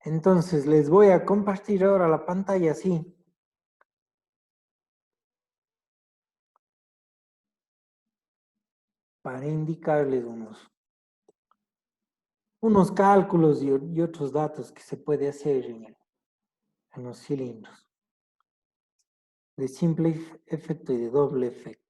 Entonces, les voy a compartir ahora la pantalla así, para indicarles unos cálculos y otros datos que se puede hacer en los cilindros, de simple efecto y de doble efecto.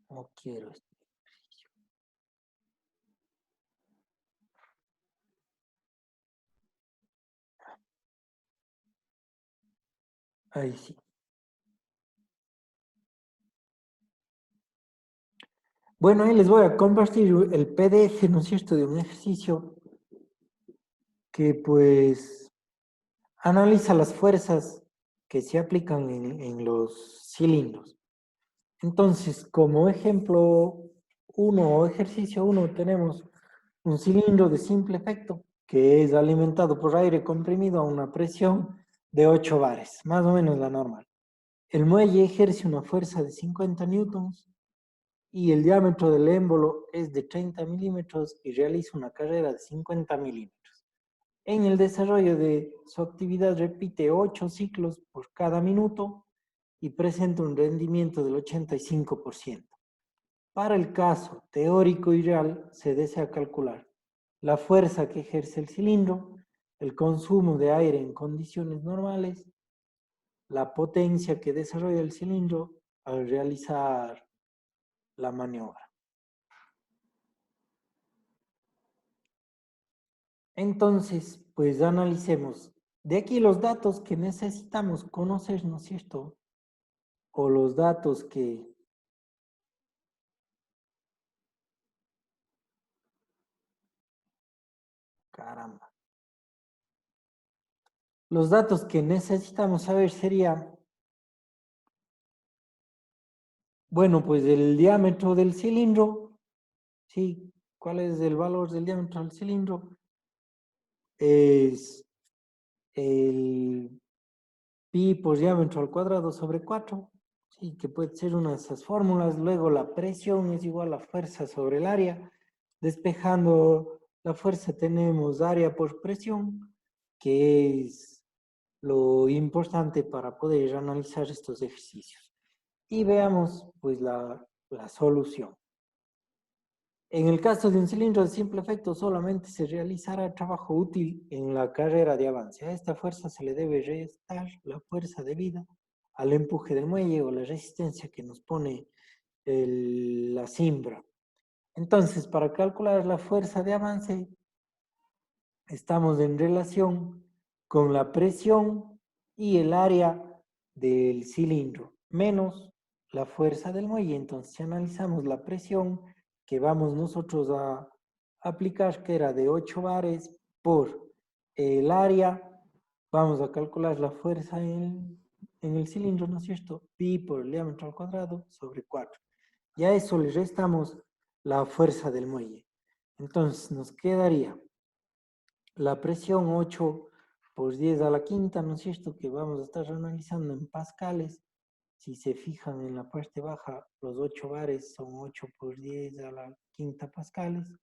No quiero esto. Ahí sí. Bueno, ahí les voy a compartir el PDF, ¿no es cierto?, de un ejercicio que pues analiza las fuerzas que se aplican en los cilindros. Entonces, como ejemplo 1 o ejercicio 1 tenemos un cilindro de simple efecto que es alimentado por aire comprimido a una presión de 8 bares, más o menos la normal. El muelle ejerce una fuerza de 50 newtons y el diámetro del émbolo es de 30 milímetros y realiza una carrera de 50 milímetros. En el desarrollo de su actividad repite 8 ciclos por cada minuto y presenta un rendimiento del 85%. Para el caso teórico y real, se desea calcular la fuerza que ejerce el cilindro, el consumo de aire en condiciones normales, la potencia que desarrolla el cilindro al realizar la maniobra. Entonces, pues analicemos de aquí los datos que necesitamos conocer, ¿no es cierto? O los datos que, caramba, los datos que necesitamos saber sería, bueno, pues el diámetro del cilindro, ¿sí? ¿Cuál es el valor del diámetro del cilindro? Es el pi por diámetro al cuadrado sobre 4, ¿sí? Que puede ser una de esas fórmulas. Luego la presión es igual a fuerza sobre el área. Despejando la fuerza tenemos área por presión, que es lo importante para poder analizar estos ejercicios. Y veamos pues la solución. En el caso de un cilindro de simple efecto, solamente se realizará trabajo útil en la carrera de avance. A esta fuerza se le debe restar la fuerza debida al empuje del muelle o la resistencia que nos pone la cimbra. Entonces, para calcular la fuerza de avance, estamos en relación con la presión y el área del cilindro, menos la fuerza del muelle. Entonces, si analizamos la presión que vamos nosotros a aplicar, que era de 8 bares por el área, vamos a calcular la fuerza en el cilindro, ¿no es cierto? Pi por el diámetro al cuadrado sobre 4. Y a eso le restamos la fuerza del muelle. Entonces, nos quedaría la presión 8 por 10 a la quinta, ¿no es cierto?, que vamos a estar analizando en pascales. Si se fijan en la parte baja, los 8 bares son 8 por 10 a la quinta pascales.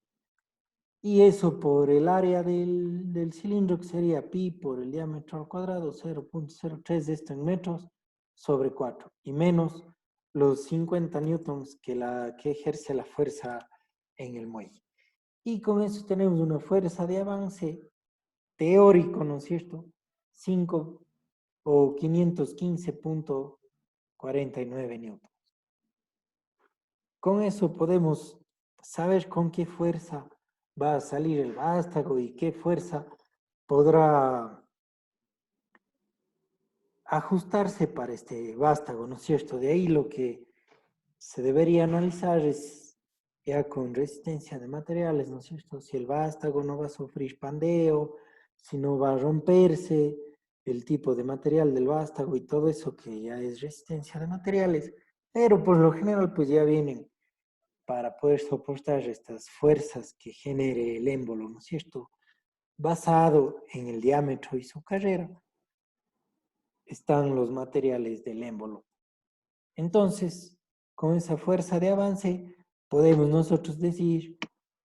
Y eso por el área del cilindro, que sería pi por el diámetro al cuadrado, 0.03 de esto en metros, sobre 4. Y menos los 50 newtons que ejerce la fuerza en el muelle. Y con eso tenemos una fuerza de avance teórico, ¿no es cierto? 5 o 515.49 newtons. Con eso podemos saber con qué fuerza va a salir el vástago y qué fuerza podrá ajustarse para este vástago, ¿no es cierto? De ahí lo que se debería analizar es ya con resistencia de materiales, ¿no es cierto? Si el vástago no va a sufrir pandeo, si no va a romperse, el tipo de material del vástago y todo eso que ya es resistencia de materiales, pero por lo general pues ya vienen para poder soportar estas fuerzas que genere el émbolo, ¿no es cierto? Basado en el diámetro y su carrera, están los materiales del émbolo. Entonces, con esa fuerza de avance, podemos nosotros decir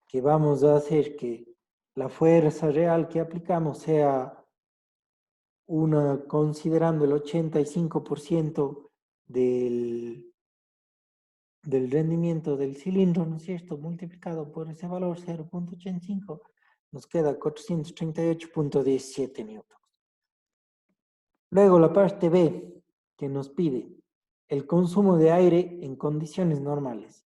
que vamos a hacer que la fuerza real que aplicamos sea considerando el 85% del rendimiento del cilindro, ¿no es cierto?, multiplicado por ese valor 0.85, nos queda 438.17 newtons. Luego la parte B, que nos pide el consumo de aire en condiciones normales.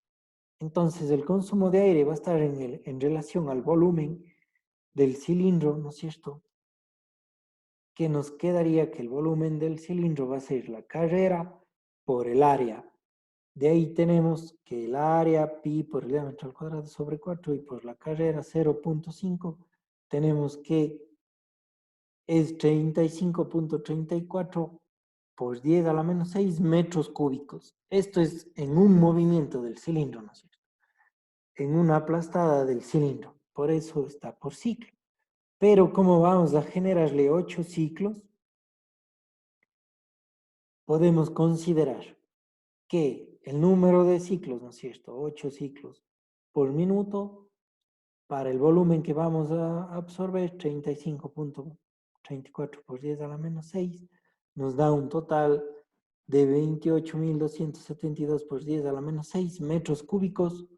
Entonces el consumo de aire va a estar en relación al volumen del cilindro, ¿no es cierto?, que nos quedaría que el volumen del cilindro va a ser la carrera por el área. De ahí tenemos que el área pi por el diámetro al cuadrado sobre 4 y por la carrera 0.5 tenemos que es 35.34 por 10 a la menos 6 metros cúbicos. Esto es en un movimiento del cilindro, ¿no es cierto?, en una aplastada del cilindro. Por eso está por ciclo. Pero como vamos a generarle 8 ciclos, podemos considerar que el número de ciclos, ¿no es cierto?, 8 ciclos por minuto, para el volumen que vamos a absorber, 35.34 por 10 a la menos 6, nos da un total de 28.272 por 10 a la menos 6 metros cúbicos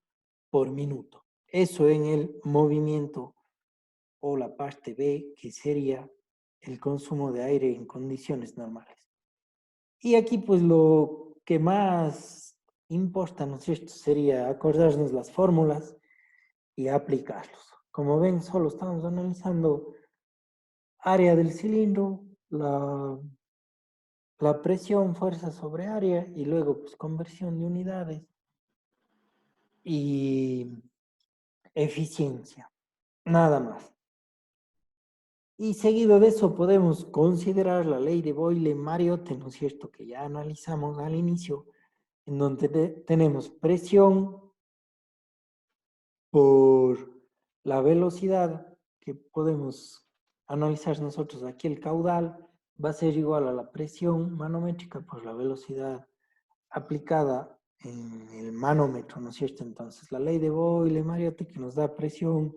por minuto. Eso en el movimiento o la parte B, que sería el consumo de aire en condiciones normales. Y aquí pues lo que más importa, ¿no es cierto?, sería acordarnos las fórmulas y aplicarlos. Como ven, solo estamos analizando área del cilindro, la presión, fuerza sobre área y luego pues conversión de unidades y eficiencia, nada más. Y seguido de eso podemos considerar la ley de Boyle-Mariotte, ¿no es cierto?, que ya analizamos al inicio, en donde tenemos presión por la velocidad que podemos analizar nosotros aquí. El caudal va a ser igual a la presión manométrica por la velocidad aplicada en el manómetro, ¿no es cierto? Entonces la ley de Boyle-Mariotte, que nos da presión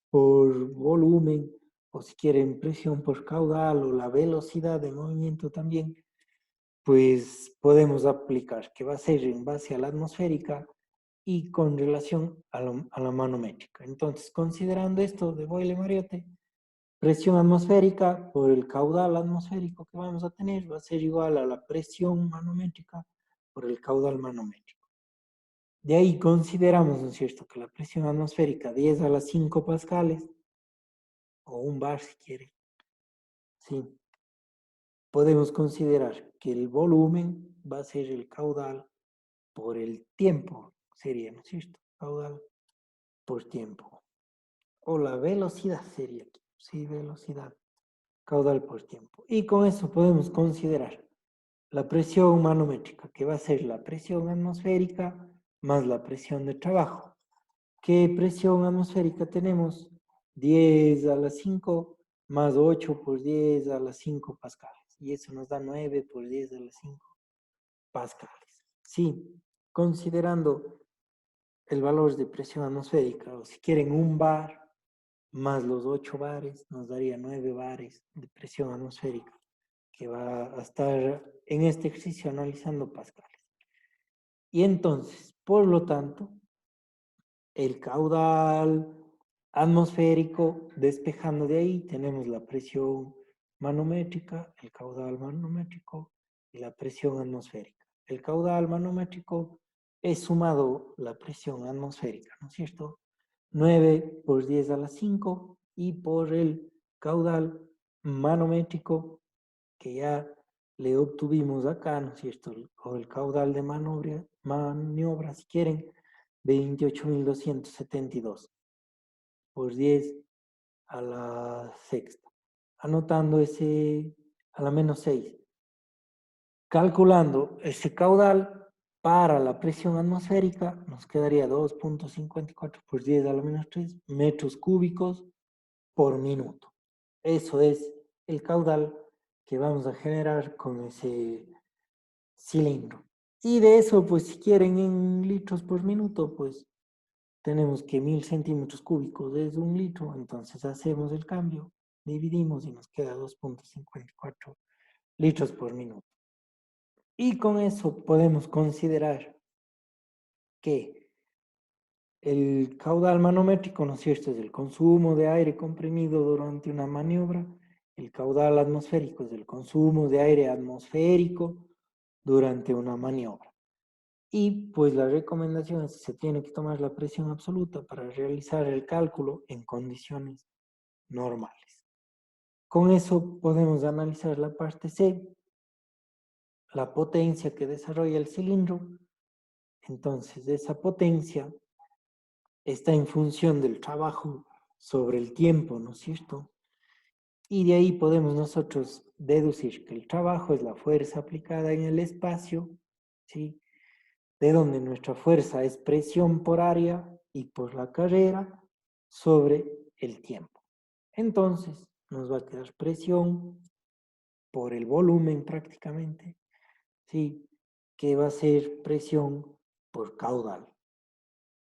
por volumen, o si quieren presión por caudal, o la velocidad de movimiento también, pues podemos aplicar que va a ser en base a la atmosférica y con relación a la manométrica. Entonces, considerando esto de Boyle-Mariotte, presión atmosférica por el caudal atmosférico que vamos a tener va a ser igual a la presión manométrica por el caudal manométrico. De ahí consideramos, ¿no es cierto?, que la presión atmosférica 10 a las 5 pascales, o un bar si quiere, sí. Podemos considerar que el volumen va a ser el caudal por el tiempo, sería, ¿no es cierto?, caudal por tiempo. O la velocidad sería aquí, sí, velocidad, caudal por tiempo. Y con eso podemos considerar la presión manométrica, que va a ser la presión atmosférica más la presión de trabajo. ¿Qué presión atmosférica tenemos? 10 a la 5 más 8 por 10 a la 5 pascales. Y eso nos da 9 por 10 a la 5 pascales. Sí, considerando el valor de presión atmosférica, o si quieren un bar más los 8 bares, nos daría 9 bares de presión atmosférica, que va a estar en este ejercicio analizando pascales. Y entonces, por lo tanto, el caudal atmosférico, despejando de ahí, tenemos la presión manométrica, el caudal manométrico y la presión atmosférica. El caudal manométrico es sumado la presión atmosférica, ¿no es cierto? 9 por 10 a la 5 y por el caudal manométrico que ya le obtuvimos acá, ¿no es cierto? O el caudal de maniobra, si quieren, 28.272 por 10 a la sexta, anotando ese a la menos 6. Calculando ese caudal para la presión atmosférica, nos quedaría 2.54 por 10 a la menos 3 metros cúbicos por minuto. Eso es el caudal que vamos a generar con ese cilindro. Y de eso, pues si quieren en litros por minuto, pues tenemos que 1000 centímetros cúbicos es 1 litro, entonces hacemos el cambio, dividimos y nos queda 2,54 litros por minuto. Y con eso podemos considerar que el caudal manométrico, ¿no es cierto?, es el consumo de aire comprimido durante una maniobra. El caudal atmosférico es el consumo de aire atmosférico durante una maniobra. Y pues la recomendación es que se tiene que tomar la presión absoluta para realizar el cálculo en condiciones normales. Con eso podemos analizar la parte C, la potencia que desarrolla el cilindro. Entonces, esa potencia está en función del trabajo sobre el tiempo, ¿no es cierto? Y de ahí podemos nosotros deducir que el trabajo es la fuerza aplicada en el espacio, ¿sí? De donde nuestra fuerza es presión por área y por la carrera sobre el tiempo. Entonces, nos va a quedar presión por el volumen prácticamente, ¿sí? Que va a ser presión por caudal.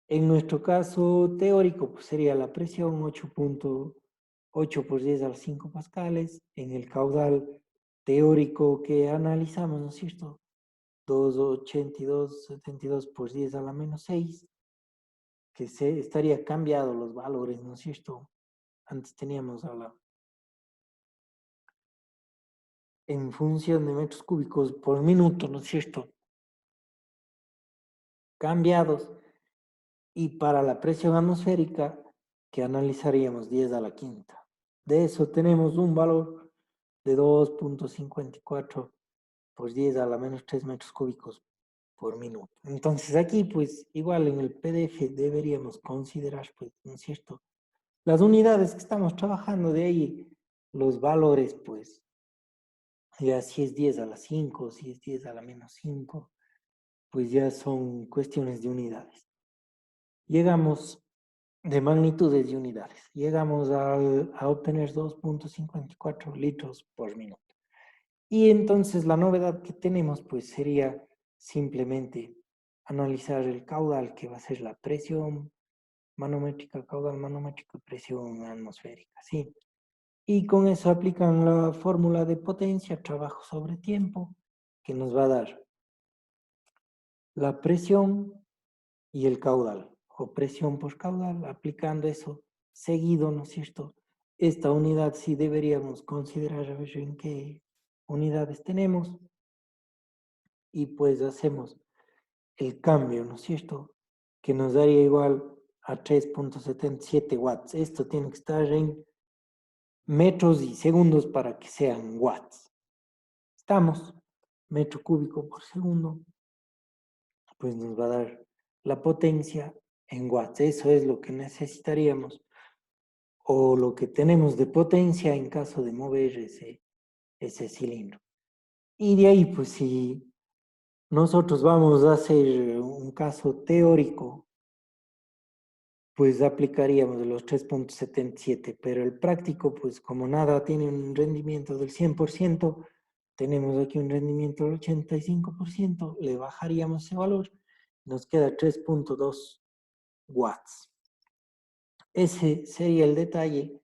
En nuestro caso teórico, pues sería la presión 8,8 por 10 a las 5 pascales. En el caudal teórico que analizamos, ¿no es cierto? 2,82,72 por 10 a la menos 6, que se estaría cambiado los valores, ¿no es cierto? Antes teníamos en función de metros cúbicos por minuto, ¿no es cierto? Cambiados. Y para la presión atmosférica, que analizaríamos 10 a la quinta. De eso tenemos un valor de 2,54 por 10 a la menos 3 metros cúbicos por minuto. Entonces aquí, pues, igual en el PDF deberíamos considerar, pues, ¿no es cierto?, las unidades que estamos trabajando, de ahí los valores, pues, ya si es 10 a la 5, si es 10 a la menos 5, pues ya son cuestiones de unidades. Llegamos de magnitudes de unidades. Llegamos a obtener 2,54 litros por minuto. Y entonces la novedad que tenemos pues sería simplemente analizar el caudal, que va a ser la presión manométrica, caudal manométrico y presión atmosférica, ¿sí? Y con eso aplican la fórmula de potencia, trabajo sobre tiempo, que nos va a dar la presión y el caudal, o presión por caudal, aplicando eso seguido, ¿no es cierto? Esta unidad sí deberíamos considerar a ver en qué unidades tenemos, y pues hacemos el cambio, ¿no es cierto?, que nos daría igual a 3,77 watts. Esto tiene que estar en metros y segundos para que sean watts. Estamos, metro cúbico por segundo, pues nos va a dar la potencia en watts. Eso es lo que necesitaríamos, o lo que tenemos de potencia en caso de mover ese cilindro. Y de ahí, pues si nosotros vamos a hacer un caso teórico, pues aplicaríamos los 3,77, pero el práctico, pues como nada tiene un rendimiento del 100%, tenemos aquí un rendimiento del 85%, le bajaríamos ese valor, nos queda 3,2 watts. Ese sería el detalle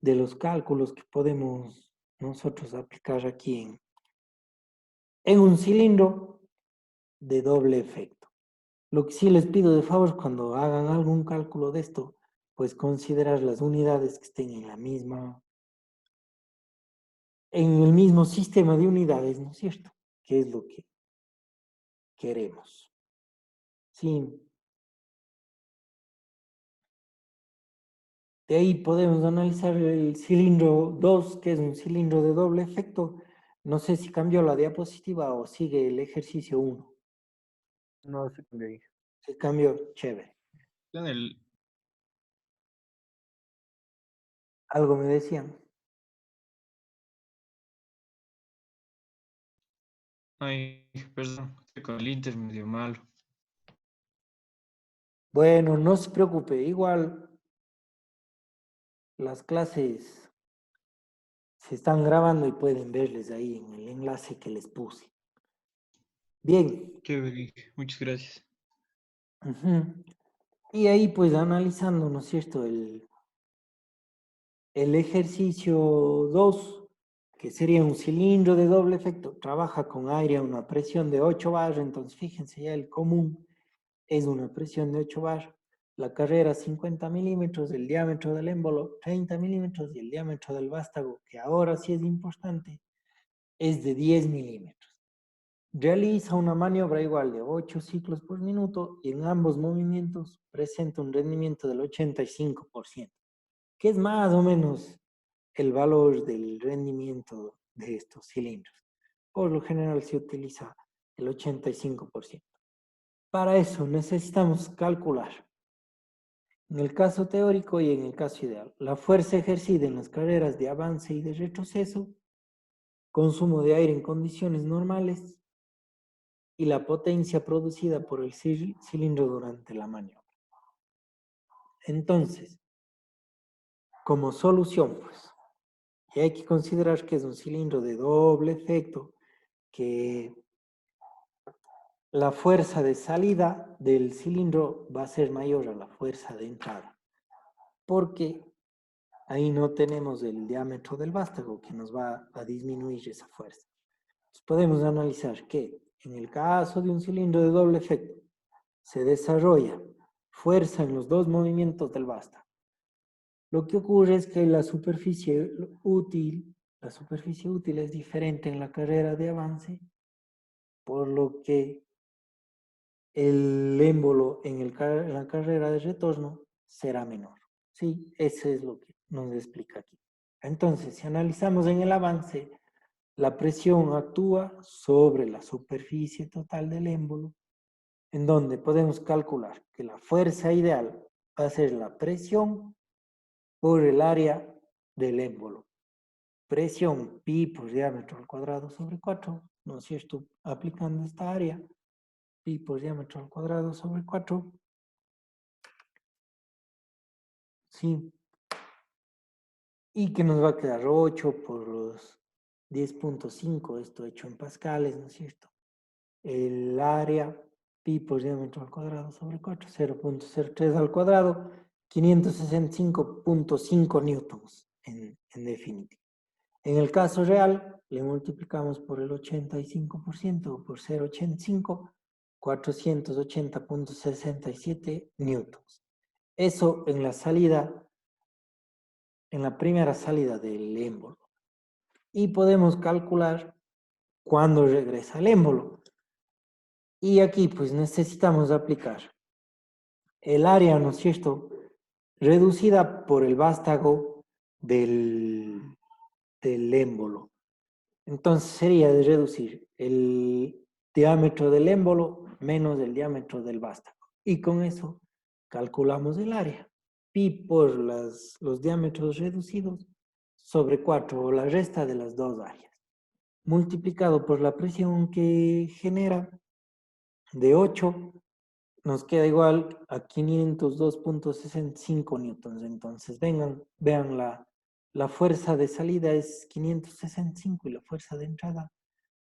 de los cálculos que podemos nosotros aplicar aquí en un cilindro de doble efecto. Lo que sí les pido de favor, cuando hagan algún cálculo de esto, pues considerar las unidades que estén en el mismo sistema de unidades, ¿no es cierto?, que es lo que queremos. Sí. De ahí podemos analizar el cilindro 2, que es un cilindro de doble efecto. No sé si cambió la diapositiva o sigue el ejercicio 1. No se cambió ahí. Se cambió, chévere. En el, Algo me decían. ay, perdón, estoy con el Inter medio malo. Bueno, no se preocupe, igual las clases se están grabando y pueden verles ahí en el enlace que les puse. Bien. Chévere, muchas gracias. Ujú. Y ahí pues analizando, ¿no es cierto? El ejercicio 2, que sería un cilindro de doble efecto, trabaja con aire a una presión de 8 bar, entonces fíjense ya el común es una presión de 8 bar, la carrera 50 milímetros, el diámetro del émbolo 30 milímetros y el diámetro del vástago, que ahora sí es importante, es de 10 milímetros. Realiza una maniobra igual de 8 ciclos por minuto y en ambos movimientos presenta un rendimiento del 85%, que es más o menos el valor del rendimiento de estos cilindros. Por lo general se utiliza el 85%. Para eso necesitamos calcular, en el caso teórico y en el caso ideal, la fuerza ejercida en las carreras de avance y de retroceso, consumo de aire en condiciones normales y la potencia producida por el cilindro durante la maniobra. Entonces, como solución, pues, y hay que considerar que es un cilindro de doble efecto, que la fuerza de salida del cilindro va a ser mayor a la fuerza de entrada, porque ahí no tenemos el diámetro del vástago que nos va a disminuir esa fuerza. Entonces podemos analizar que en el caso de un cilindro de doble efecto se desarrolla fuerza en los dos movimientos del vástago. Lo que ocurre es que la superficie útil es diferente en la carrera de avance, por lo que el émbolo en la carrera de retorno será menor. Sí, eso es lo que nos explica aquí. Entonces, si analizamos en el avance, la presión actúa sobre la superficie total del émbolo, en donde podemos calcular que la fuerza ideal va a ser la presión por el área del émbolo. Presión pi por diámetro al cuadrado sobre 4, ¿no es cierto? Aplicando esta área, pi por diámetro al cuadrado sobre 4, ¿sí? Y que nos va a quedar 8 por los 10.5, esto hecho en pascales, ¿no es cierto? El área, pi por diámetro al cuadrado sobre 4, 0.03 al cuadrado, 565.5 newtons en definitiva. En el caso real, le multiplicamos por el 85% o por 0.85, 480.67 newtons. Eso en la salida, en la primera salida del émbolo. Y podemos calcular cuándo regresa el émbolo. Y aquí pues necesitamos aplicar el área, ¿no es cierto?, reducida por el vástago del émbolo. Entonces sería de reducir el diámetro del émbolo menos el diámetro del vástago. Y con eso calculamos el área. Pi por los diámetros reducidos sobre 4 o la resta de las dos áreas, multiplicado por la presión que genera de 8, nos queda igual a 502.65 newtons. Entonces, vean la fuerza de salida es 565 y la fuerza de entrada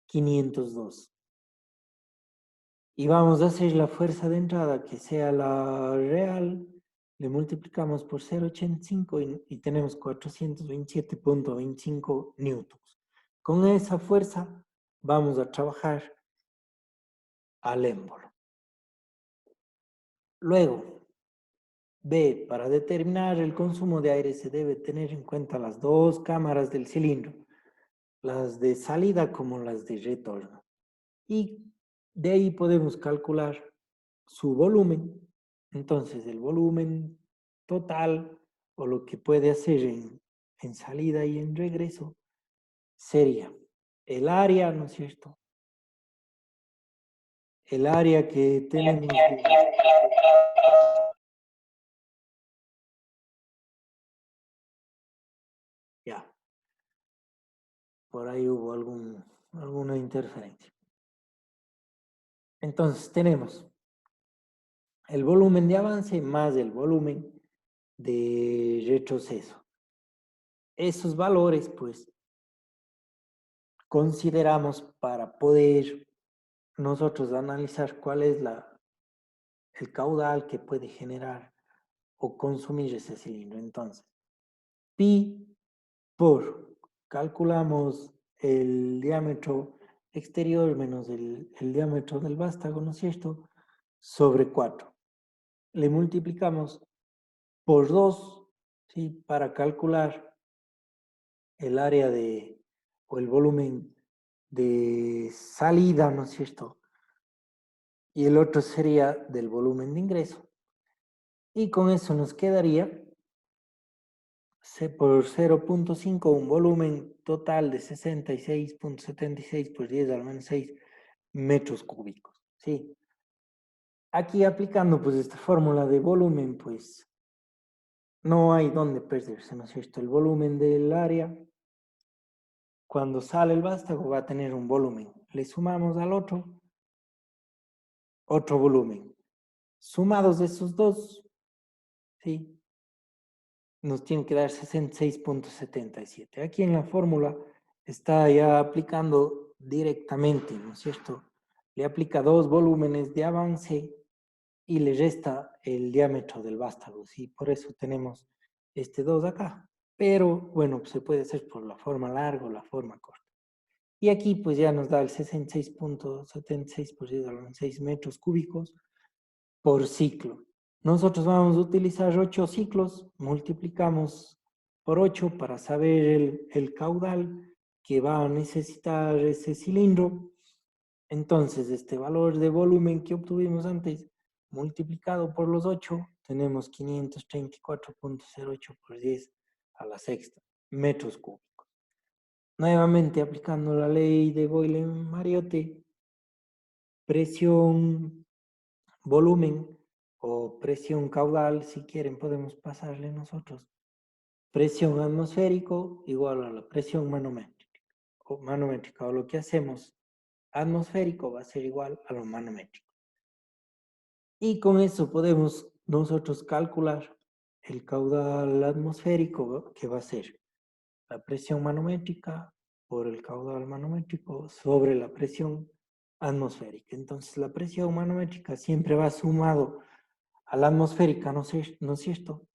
502. Y vamos a hacer la fuerza de entrada que sea la real, le multiplicamos por 0.85 y tenemos 427.25 newtons. Con esa fuerza vamos a trabajar al émbolo. Luego, B, para determinar el consumo de aire se debe tener en cuenta las dos cámaras del cilindro, las de salida como las de retorno. Y de ahí podemos calcular su volumen. Entonces, el volumen total o lo que puede hacer en salida y en regreso sería el área, ¿no es cierto? El área que tenemos ya, por ahí hubo alguna interferencia. Entonces tenemos el volumen de avance más el volumen de retroceso. Esos valores, pues, consideramos para poder nosotros analizar cuál es el caudal que puede generar o consumir ese cilindro. Entonces, pi calculamos el diámetro exterior menos el diámetro del vástago, ¿no es cierto? Sobre 4. Le multiplicamos por 2, ¿sí? Para calcular el área o el volumen de salida, ¿no es cierto? Y el otro sería del volumen de ingreso. Y con eso nos quedaría por 0.5 un volumen total de 66.76 por 10 a la menos 6 metros cúbicos, ¿sí? Aquí aplicando pues esta fórmula de volumen, pues no hay dónde perderse, ¿no es cierto? El volumen del área, cuando sale el vástago va a tener un volumen. Le sumamos al otro volumen. Sumados de esos dos, ¿sí? Nos tiene que dar 66.77. Aquí en la fórmula está ya aplicando directamente, ¿no es cierto? Le aplica 2 volúmenes de avance y le resta el diámetro del vástago, ¿sí? Por eso tenemos este 2 acá. Pero, bueno, pues se puede hacer por la forma larga o la forma corta. Y aquí pues ya nos da el 66.76 por 10 a la 6 metros cúbicos por ciclo. Nosotros vamos a utilizar 8 ciclos, multiplicamos por 8 para saber el caudal que va a necesitar ese cilindro. Entonces, este valor de volumen que obtuvimos antes, multiplicado por los 8, tenemos 534.08 por 10 a la sexta metros cúbicos. Nuevamente, aplicando la ley de Boyle-Mariotte, presión volumen o presión caudal, si quieren podemos pasarle nosotros. Presión atmosférico igual a la presión manométrica, o lo que hacemos atmosférico va a ser igual a lo manométrico. Y con eso podemos nosotros calcular el caudal atmosférico, que va a ser la presión manométrica por el caudal manométrico sobre la presión atmosférica. Entonces la presión manométrica siempre va sumado a la atmosférica, ¿no es cierto?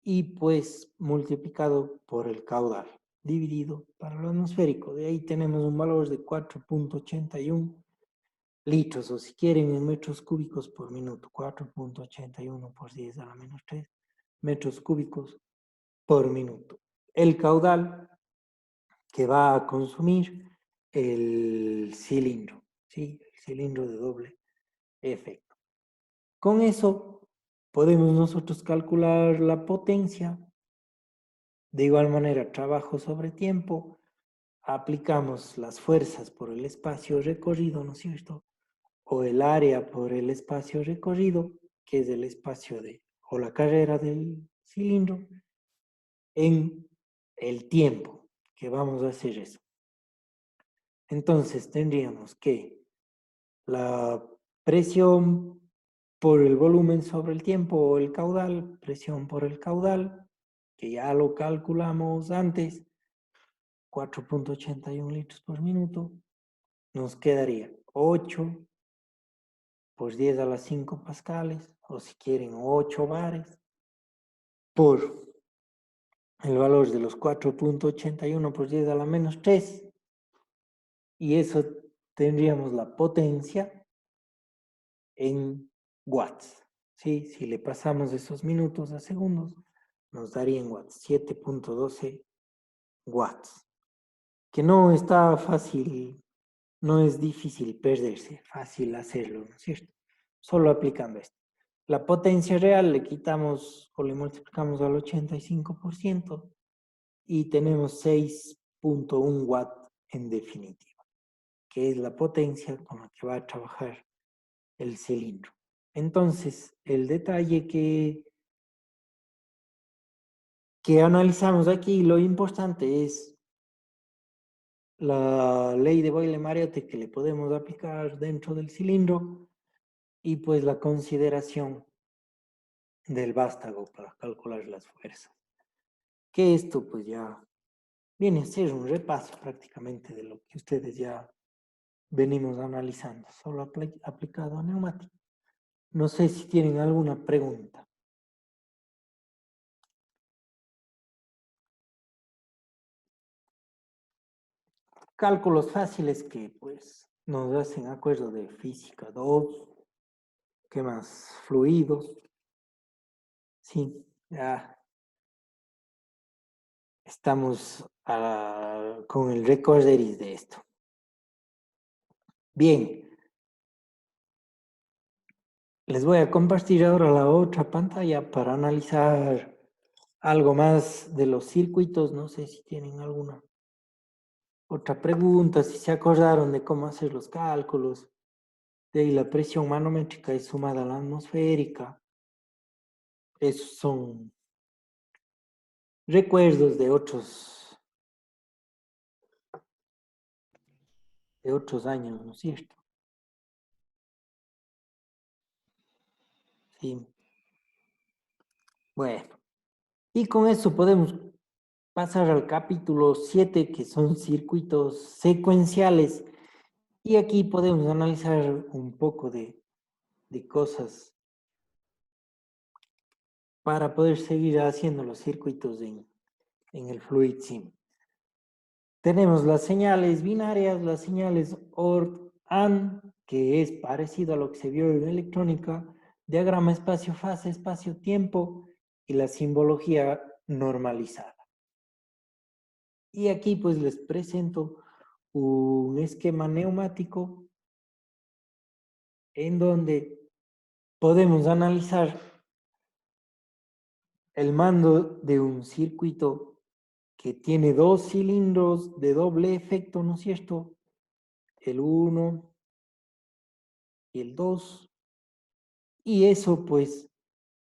Y pues multiplicado por el caudal, dividido para lo atmosférico. De ahí tenemos un valor de 4.81 litros, o si quieren en metros cúbicos por minuto, 4.81 por 10 a la menos 3 metros cúbicos por minuto. El caudal que va a consumir el cilindro, ¿sí? El cilindro de doble efecto. Con eso podemos nosotros calcular la potencia. De igual manera, trabajo sobre tiempo, aplicamos las fuerzas por el espacio recorrido, ¿no es cierto? O el área por el espacio recorrido, que es el espacio o la carrera del cilindro, en el tiempo que vamos a hacer eso. Entonces tendríamos que la presión por el volumen sobre el tiempo o el caudal, presión por el caudal, que ya lo calculamos antes, 4.81 litros por minuto, nos quedaría 8 por 10 a las 5 pascales, o si quieren 8 bares, por el valor de los 4.81 por 10 a la menos 3, y eso tendríamos la potencia en watts, ¿sí? Si le pasamos esos minutos a segundos, nos daría en watts, 7.12 watts, que no está fácil, no es difícil perderse, fácil hacerlo, ¿no es cierto? Solo aplicando esto. La potencia real le quitamos o le multiplicamos al 85% y tenemos 6.1 watts en definitiva, que es la potencia con la que va a trabajar el cilindro. Entonces, el detalle que analizamos aquí, lo importante es la ley de Boyle-Mariotte que le podemos aplicar dentro del cilindro y pues la consideración del vástago para calcular las fuerzas. Que esto pues ya viene a ser un repaso prácticamente de lo que ustedes ya venimos analizando, solo aplicado a neumático. No sé si tienen alguna pregunta. Cálculos fáciles que pues nos hacen acuerdo de física 2. ¿Qué más? Fluidos. Sí, ya estamos con el recorderis de esto. Bien. Les voy a compartir ahora la otra pantalla para analizar algo más de los circuitos. No sé si tienen alguna otra pregunta, si se acordaron de cómo hacer los cálculos. De ahí la presión manométrica es sumada a la atmosférica. Esos son recuerdos de otros años, ¿no es cierto? Sí. Bueno, y con eso podemos pasar al capítulo 7, que son circuitos secuenciales. Y aquí podemos analizar un poco de cosas para poder seguir haciendo los circuitos en el Fluid Sim. Tenemos las señales binarias, las señales OR, AND, que es parecido a lo que se vio en electrónica, diagrama espacio-fase, espacio-tiempo y la simbología normalizada. Y aquí pues les presento un esquema neumático en donde podemos analizar el mando de un circuito que tiene dos cilindros de doble efecto, ¿no es cierto? El 1 y el 2. Y eso pues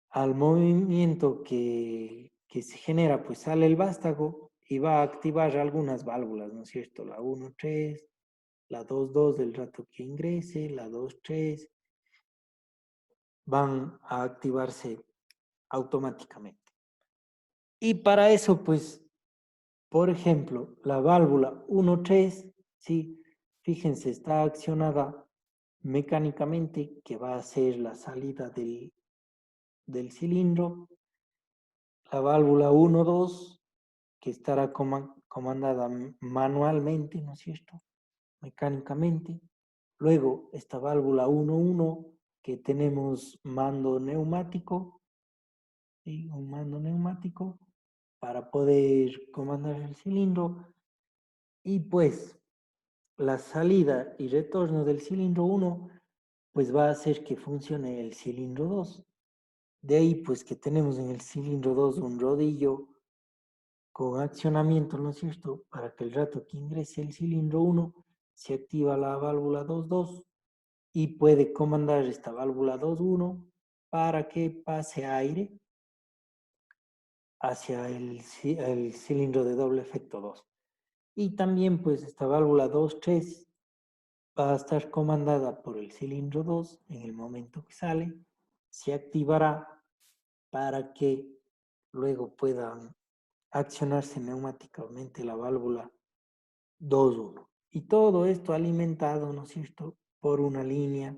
al movimiento que se genera pues sale el vástago y va a activar algunas válvulas, ¿no es cierto? La 1-3, la 2-2 del rato que ingrese, la 2-3 van a activarse automáticamente. Y para eso pues, por ejemplo, la válvula 1-3, ¿sí? Fíjense, está accionada mecánicamente, que va a ser la salida del cilindro. La válvula 1-2, que estará comandada manualmente, ¿no es cierto? Mecánicamente. Luego, esta válvula 1-1, que tenemos mando neumático, ¿sí? Un mando neumático para poder comandar el cilindro. Y pues, la salida y retorno del cilindro 1 pues va a hacer que funcione el cilindro 2. De ahí pues que tenemos en el cilindro 2 un rodillo con accionamiento, ¿no es cierto? Para que el rato que ingrese el cilindro 1 se activa la válvula 2-2 y puede comandar esta válvula 2-1 para que pase aire hacia el cilindro de doble efecto 2. Y también pues esta válvula 2-3 va a estar comandada por el cilindro 2 en el momento que sale, se activará para que luego pueda accionarse neumáticamente la válvula 2-1. Y todo esto alimentado, ¿no es cierto?, por una línea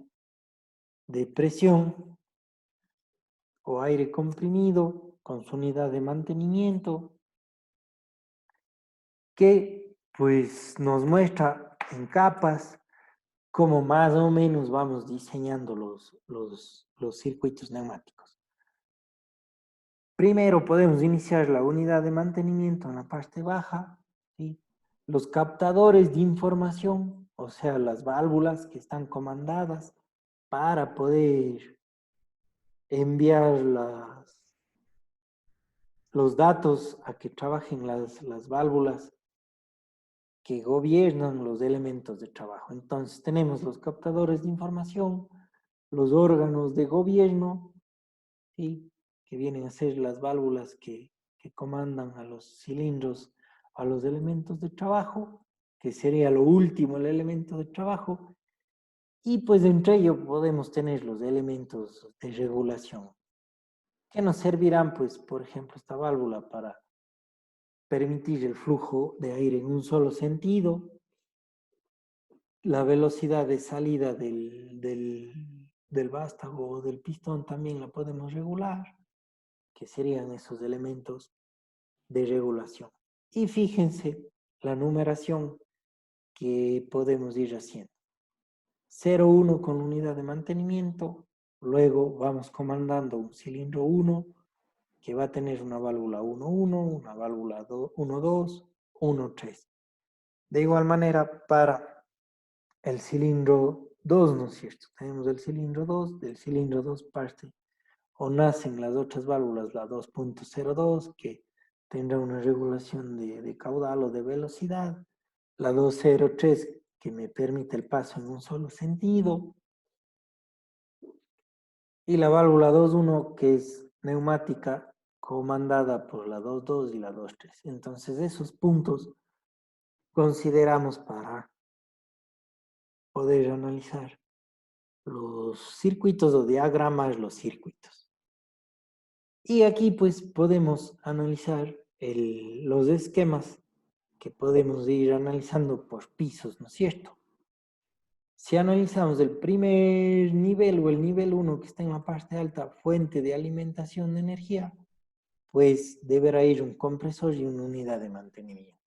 de presión o aire comprimido con su unidad de mantenimiento que pues nos muestra en capas cómo más o menos vamos diseñando los circuitos neumáticos. Primero podemos iniciar la unidad de mantenimiento en la parte baja, ¿sí? Los captadores de información, o sea, las válvulas que están comandadas para poder enviar los datos a que trabajen las válvulas que gobiernan los elementos de trabajo. Entonces tenemos los captadores de información, los órganos de gobierno, ¿sí?, que vienen a ser las válvulas que comandan a los cilindros, a los elementos de trabajo, que sería lo último, el elemento de trabajo, y pues entre ellos podemos tener los elementos de regulación, que nos servirán, pues, por ejemplo, esta válvula para permitir el flujo de aire en un solo sentido, la velocidad de salida del vástago o del pistón también la podemos regular, que serían esos elementos de regulación. Y fíjense la numeración que podemos ir haciendo. 0,1 con unidad de mantenimiento, luego vamos comandando un cilindro 1 que va a tener una válvula 1,1, una válvula 1,2, 1,3. De igual manera para el cilindro 2, ¿no es cierto? Tenemos el cilindro 2, del cilindro 2 parte o nacen las otras válvulas, la 2.02, que tendrá una regulación de caudal o de velocidad, la 203, que me permite el paso en un solo sentido, y la válvula 2.1, que es neumática, comandada por la 2.2 y la 2.3. Entonces esos puntos consideramos para poder analizar los circuitos o diagramas los circuitos. Y aquí pues podemos analizar los esquemas que podemos ir analizando por pisos, ¿no es cierto? Si analizamos el primer nivel o el nivel 1 que está en la parte alta, fuente de alimentación de energía, pues deberá ir un compresor y una unidad de mantenimiento.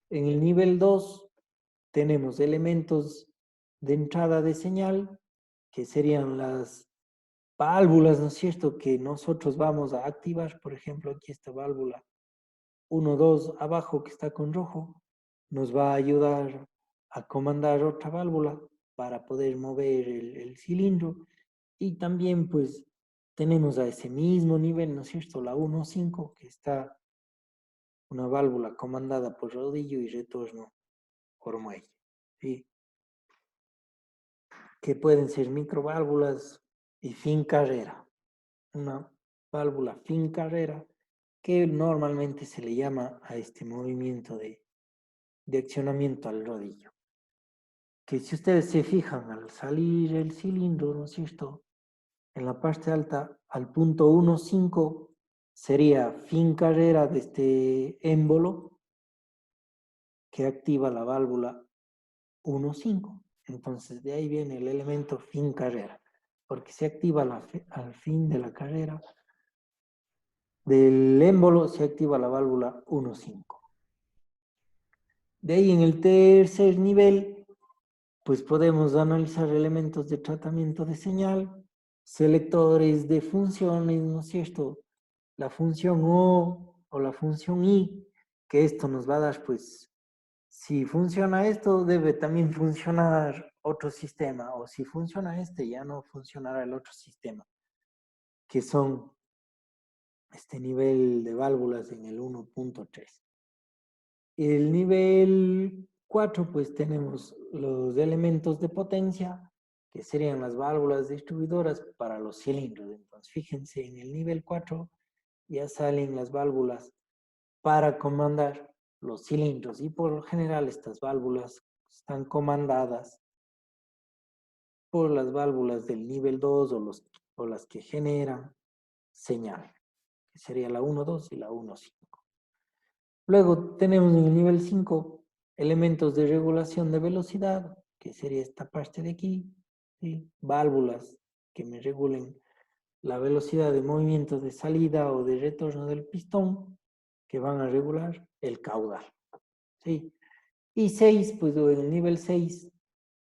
En el nivel 2 tenemos elementos de entrada de señal, que serían las válvulas, ¿no es cierto?, que nosotros vamos a activar. Por ejemplo, aquí esta válvula 1,2 abajo que está con rojo, nos va a ayudar a comandar otra válvula para poder mover el cilindro. Y también pues tenemos a ese mismo nivel, ¿no es cierto?, la 1,5, que está una válvula comandada por rodillo y retorno por muelle, ¿sí? Que pueden ser microválvulas y fin carrera. Una válvula fin carrera que normalmente se le llama a este movimiento de accionamiento al rodillo. Que si ustedes se fijan al salir el cilindro, ¿no es cierto?, en la parte alta, al punto 1,5 sería fin carrera de este émbolo que activa la válvula 1,5. Entonces de ahí viene el elemento fin carrera, porque se activa al fin de la carrera del émbolo, se activa la válvula 1,5. De ahí en el tercer nivel, pues podemos analizar elementos de tratamiento de señal, selectores de funciones, ¿no es cierto? La función o la función I, que esto nos va a dar, pues, si funciona esto, debe también funcionar otro sistema, o si funciona este, ya no funcionará el otro sistema, que son este nivel de válvulas en el 1.3. El nivel 4, pues tenemos los elementos de potencia, que serían las válvulas distribuidoras para los cilindros. Entonces, fíjense, en el nivel 4 ya salen las válvulas para comandar los cilindros, y por lo general estas válvulas están comandadas por las válvulas del nivel 2 o las que generan señal, que sería la 1,2 y la 1,5. Luego tenemos en el nivel 5 elementos de regulación de velocidad, que sería esta parte de aquí, ¿sí? Válvulas que me regulen la velocidad de movimiento de salida o de retorno del pistón, que van a regular el caudal, ¿sí? Y 6, pues en el nivel 6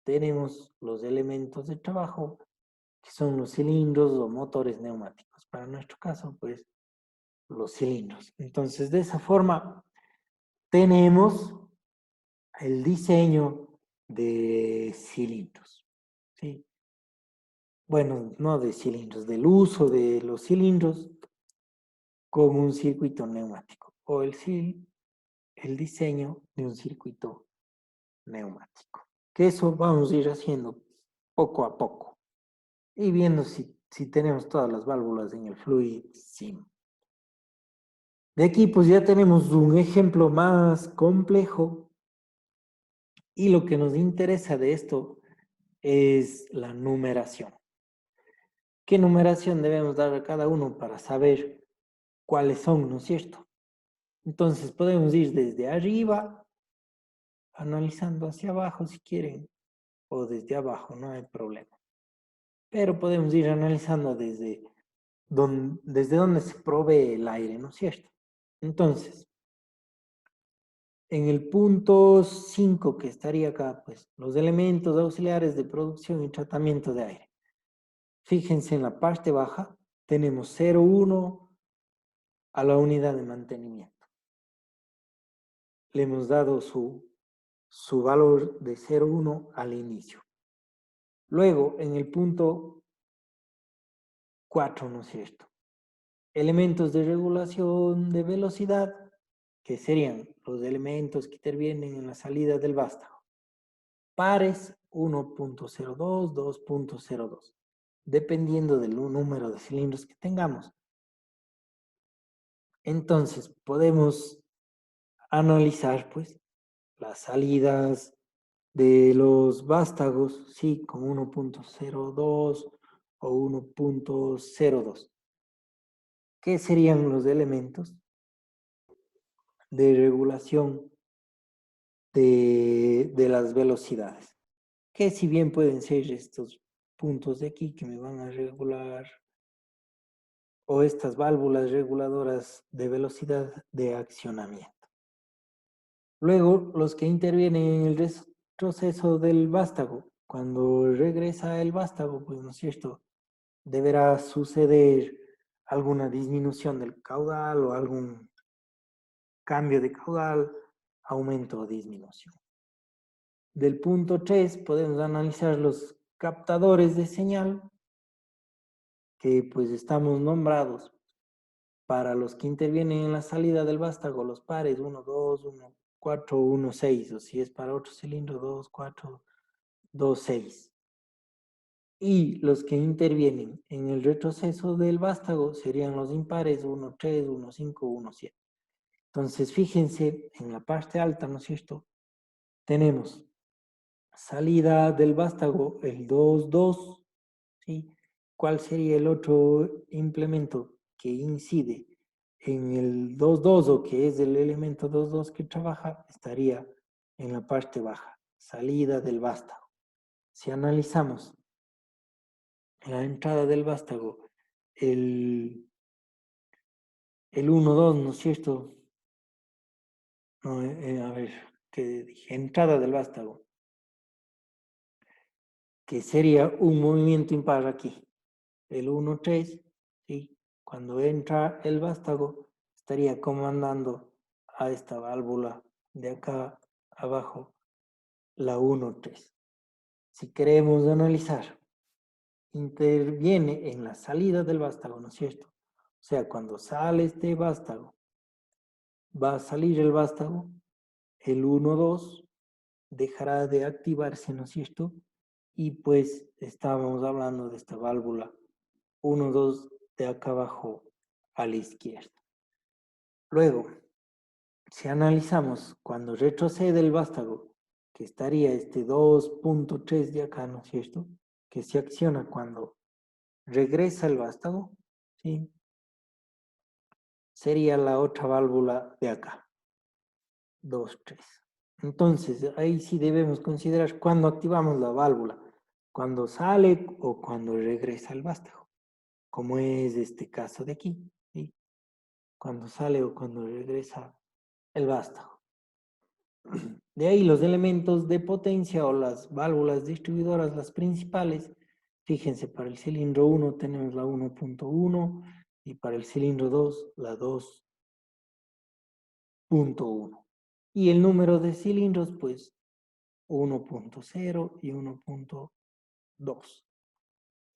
tenemos los elementos de trabajo, que son los cilindros o motores neumáticos. Para nuestro caso, pues, los cilindros. Entonces, de esa forma, tenemos el diseño de cilindros, ¿sí? Bueno, no de cilindros, del uso de los cilindros como un circuito neumático, o el diseño de un circuito neumático. Que eso vamos a ir haciendo poco a poco y viendo si tenemos todas las válvulas en el Fluid Sim. De aquí pues ya tenemos un ejemplo más complejo, y lo que nos interesa de esto es la numeración. ¿Qué numeración debemos dar a cada uno para saber cuáles son, ¿no es cierto? Entonces podemos ir desde arriba, analizando hacia abajo si quieren, o desde abajo, no hay problema. Pero podemos ir analizando desde dónde se provee el aire, ¿no es cierto? Entonces, en el punto 5 que estaría acá, pues los elementos auxiliares de producción y tratamiento de aire. Fíjense en la parte baja, tenemos 0,1 a la unidad de mantenimiento. Le hemos dado su valor de 0,1 al inicio. Luego, en el punto 4, ¿no es cierto? Elementos de regulación de velocidad, que serían los elementos que intervienen en la salida del vástago. Pares 1.02, 2.02, dependiendo del número de cilindros que tengamos. Entonces, podemos analizar, pues, las salidas de los vástagos, sí, con 1.02 o 1.02. ¿Qué serían los elementos de regulación de las velocidades? Que si bien pueden ser estos puntos de aquí que me van a regular, o estas válvulas reguladoras de velocidad de accionamiento. Luego, los que intervienen en el retroceso del vástago. Cuando regresa el vástago, pues, ¿no es cierto?, deberá suceder alguna disminución del caudal o algún cambio de caudal, aumento o disminución. Del punto 3 podemos analizar los captadores de señal, que pues estamos nombrados para los que intervienen en la salida del vástago, los pares 1, 2, 1, 4, 1, 6, o si es para otro cilindro 2, 4, 2, 6. Y los que intervienen en el retroceso del vástago serían los impares 1, 3, 1, 5, 1, 7. Entonces, fíjense en la parte alta, ¿no es cierto? Tenemos salida del vástago, el 2, 2, ¿sí? ¿Cuál sería el otro implemento que incide en el 2, 2 o que es el elemento 2, 2 que trabaja? Estaría en la parte baja, salida del vástago. Si analizamos la entrada del vástago, el 1, 2, ¿no es cierto? No, a ver, ¿qué dije? Entrada del vástago, que sería un movimiento impar aquí. El 1, 3, ¿sí? Cuando entra el vástago, estaría comandando a esta válvula de acá abajo, la 1, 3. Si queremos analizar, interviene en la salida del vástago, ¿no es cierto? O sea, cuando sale este vástago, va a salir el vástago, el 1, 2 dejará de activarse, ¿no es cierto? Y pues estábamos hablando de esta válvula 1, 2 de acá abajo a la izquierda. Luego, si analizamos cuando retrocede el vástago, que estaría este 2.3 de acá, ¿no es cierto? Que se acciona cuando regresa el vástago, ¿sí? Sería la otra válvula de acá, 2, 3. Entonces, ahí sí debemos considerar cuando activamos la válvula, cuando sale o cuando regresa el vástago, como es este caso de aquí, ¿sí? Cuando sale o cuando regresa el vástago. De ahí los elementos de potencia o las válvulas distribuidoras, las principales. Fíjense, para el cilindro 1 tenemos la 1.1 y para el cilindro 2 la 2.1. Y el número de cilindros, pues 1.0 y 1.2.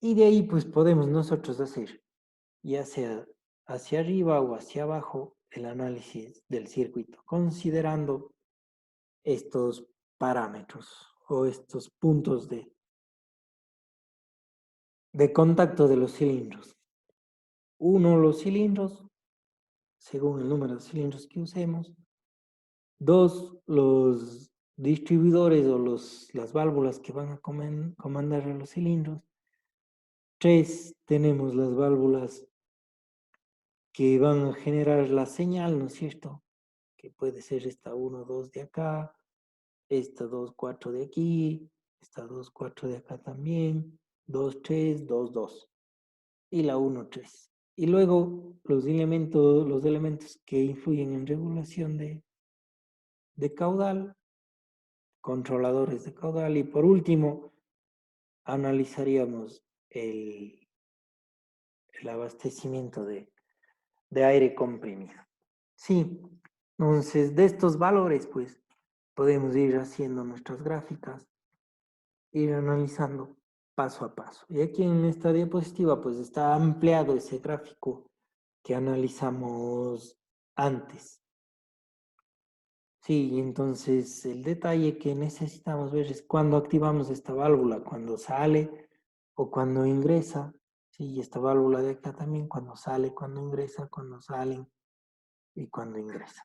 Y de ahí pues podemos nosotros hacer, ya sea hacia arriba o hacia abajo, el análisis del circuito, considerando estos parámetros o estos puntos de contacto de los cilindros. Uno, los cilindros, según el número de cilindros que usemos. Dos, los distribuidores o las válvulas que van a comandar a los cilindros. Tres, tenemos las válvulas que van a generar la señal, ¿no es cierto? Que puede ser esta 1, 2 de acá, esta 2, 4 de aquí, Esta 2, 4 de acá también. 2, 3, 2, 2. Y la 1, 3. Y luego los elementos que influyen en regulación de caudal, controladores de caudal. Y por último, analizaríamos el abastecimiento de aire comprimido. Sí, entonces de estos valores, pues podemos ir haciendo nuestras gráficas, ir analizando paso a paso. Y aquí en esta diapositiva, pues está ampliado ese gráfico que analizamos antes. Sí, entonces el detalle que necesitamos ver es cuando activamos esta válvula, cuando sale o cuando ingresa. Sí, esta válvula de acá también, cuando sale, cuando ingresa, cuando salen y cuando ingresa.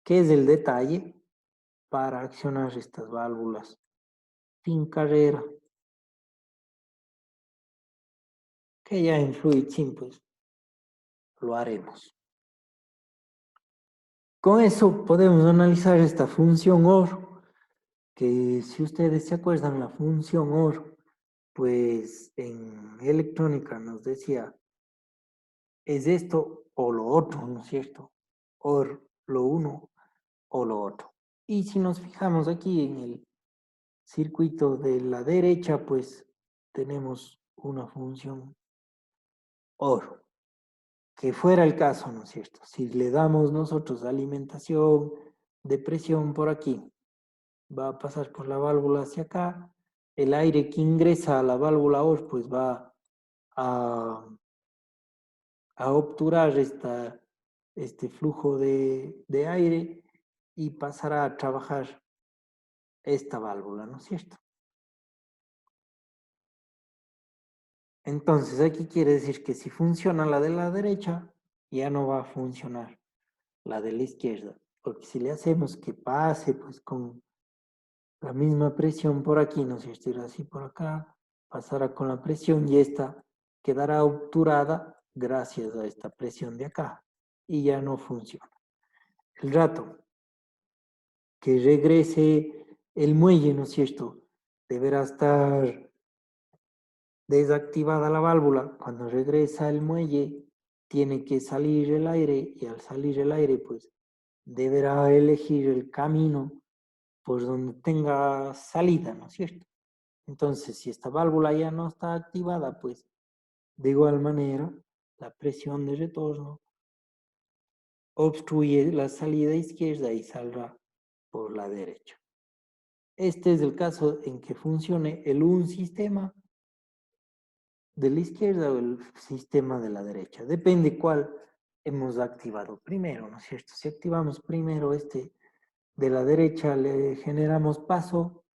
¿Qué es el detalle para accionar estas válvulas sin carrera? Que ya en Fluid Sim, pues lo haremos. Con eso podemos analizar esta función OR, que si ustedes se acuerdan, la función OR, pues en electrónica nos decía, es esto o lo otro, ¿no es cierto? OR lo uno o lo otro. Y si nos fijamos aquí en el circuito de la derecha, pues tenemos una función OR. Que fuera el caso, ¿no es cierto? Si le damos nosotros alimentación de presión por aquí, va a pasar por la válvula hacia acá, el aire que ingresa a la válvula OR pues va a, obturar este flujo de aire y pasará a trabajar esta válvula, ¿no es cierto? Entonces aquí quiere decir que si funciona la de la derecha, ya no va a funcionar la de la izquierda, porque si le hacemos que pase pues con la misma presión por aquí, ¿no es cierto? Ir así por acá, pasará con la presión y esta quedará obturada gracias a esta presión de acá y ya no funciona. El rato que regrese el muelle, ¿no es cierto? Deberá estar desactivada la válvula. Cuando regresa el muelle, tiene que salir el aire y al salir el aire, pues deberá elegir el camino por donde tenga salida, ¿no es cierto? Entonces, si esta válvula ya no está activada, pues de igual manera la presión de retorno obstruye la salida izquierda y saldrá por la derecha. Este es el caso en que funcione un sistema de la izquierda o el sistema de la derecha. Depende cuál hemos activado primero, ¿no es cierto? Si activamos primero este de la derecha, le generamos paso,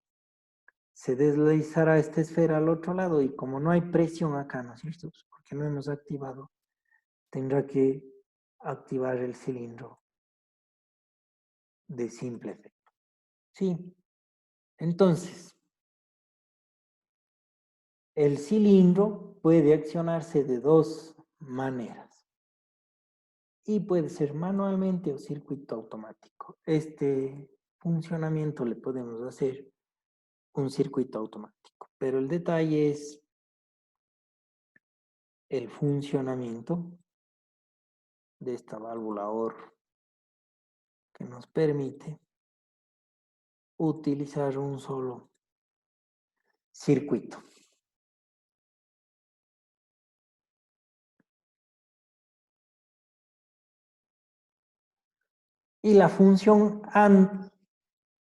se deslizará esta esfera al otro lado y como no hay presión acá, ¿no es cierto? Pues porque no hemos activado, tendrá que activar el cilindro de simple efecto. Sí, entonces, el cilindro puede accionarse de dos maneras y puede ser manualmente o circuito automático. Este funcionamiento le podemos hacer un circuito automático, pero el detalle es el funcionamiento de esta válvula OR que nos permite utilizar un solo circuito. Y la función AND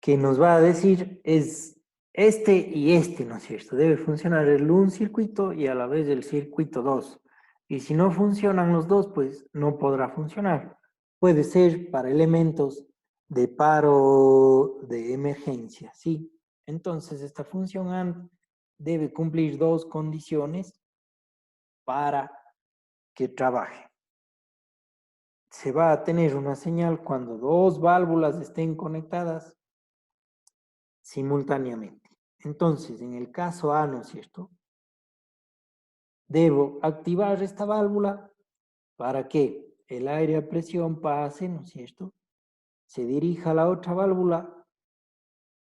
que nos va a decir es este y este, ¿no es cierto? Debe funcionar el un circuito y a la vez el circuito 2. Y si no funcionan los dos, pues no podrá funcionar. Puede ser para elementos de paro de emergencia, ¿sí? Entonces esta función AND debe cumplir dos condiciones para que trabaje. Se va a tener una señal cuando dos válvulas estén conectadas simultáneamente. Entonces, en el caso A, ¿no es cierto? Debo activar esta válvula para que el aire a presión pase, ¿no es cierto? Se dirija a la otra válvula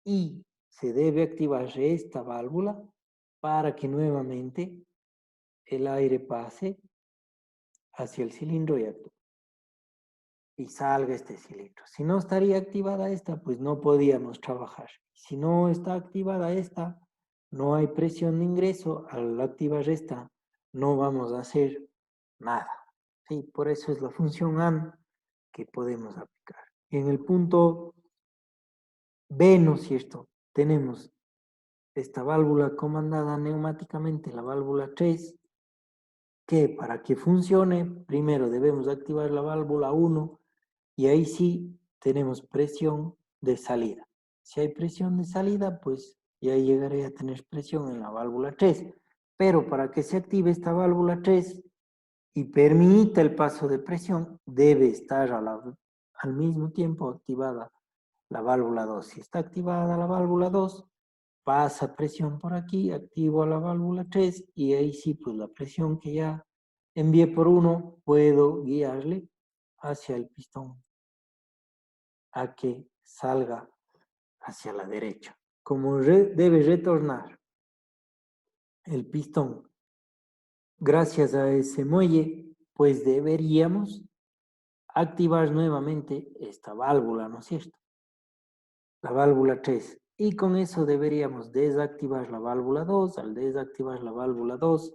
y se debe activar esta válvula para que nuevamente el aire pase hacia el cilindro y actúe. Y salga este cilindro. Si no estaría activada esta, pues no podíamos trabajar. Si no está activada esta, no hay presión de ingreso. Al activar esta, no vamos a hacer nada. ¿Sí? Por eso es la función AND que podemos aplicar. Y en el punto B, ¿no es cierto? Tenemos esta válvula comandada neumáticamente, la válvula 3, que para que funcione, primero debemos activar la válvula 1, y ahí sí tenemos presión de salida. Si hay presión de salida, pues ya llegaré a tener presión en la válvula 3. Pero para que se active esta válvula 3 y permita el paso de presión, debe estar al mismo tiempo activada la válvula 2. Si está activada la válvula 2, pasa presión por aquí, activo a la válvula 3 y ahí sí, pues la presión que ya envié por 1, puedo guiarle hacia el pistón a que salga hacia la derecha. Como debe retornar el pistón gracias a ese muelle, pues deberíamos activar nuevamente esta válvula, ¿no es cierto? La válvula 3. Y con eso deberíamos desactivar la válvula 2. Al desactivar la válvula 2,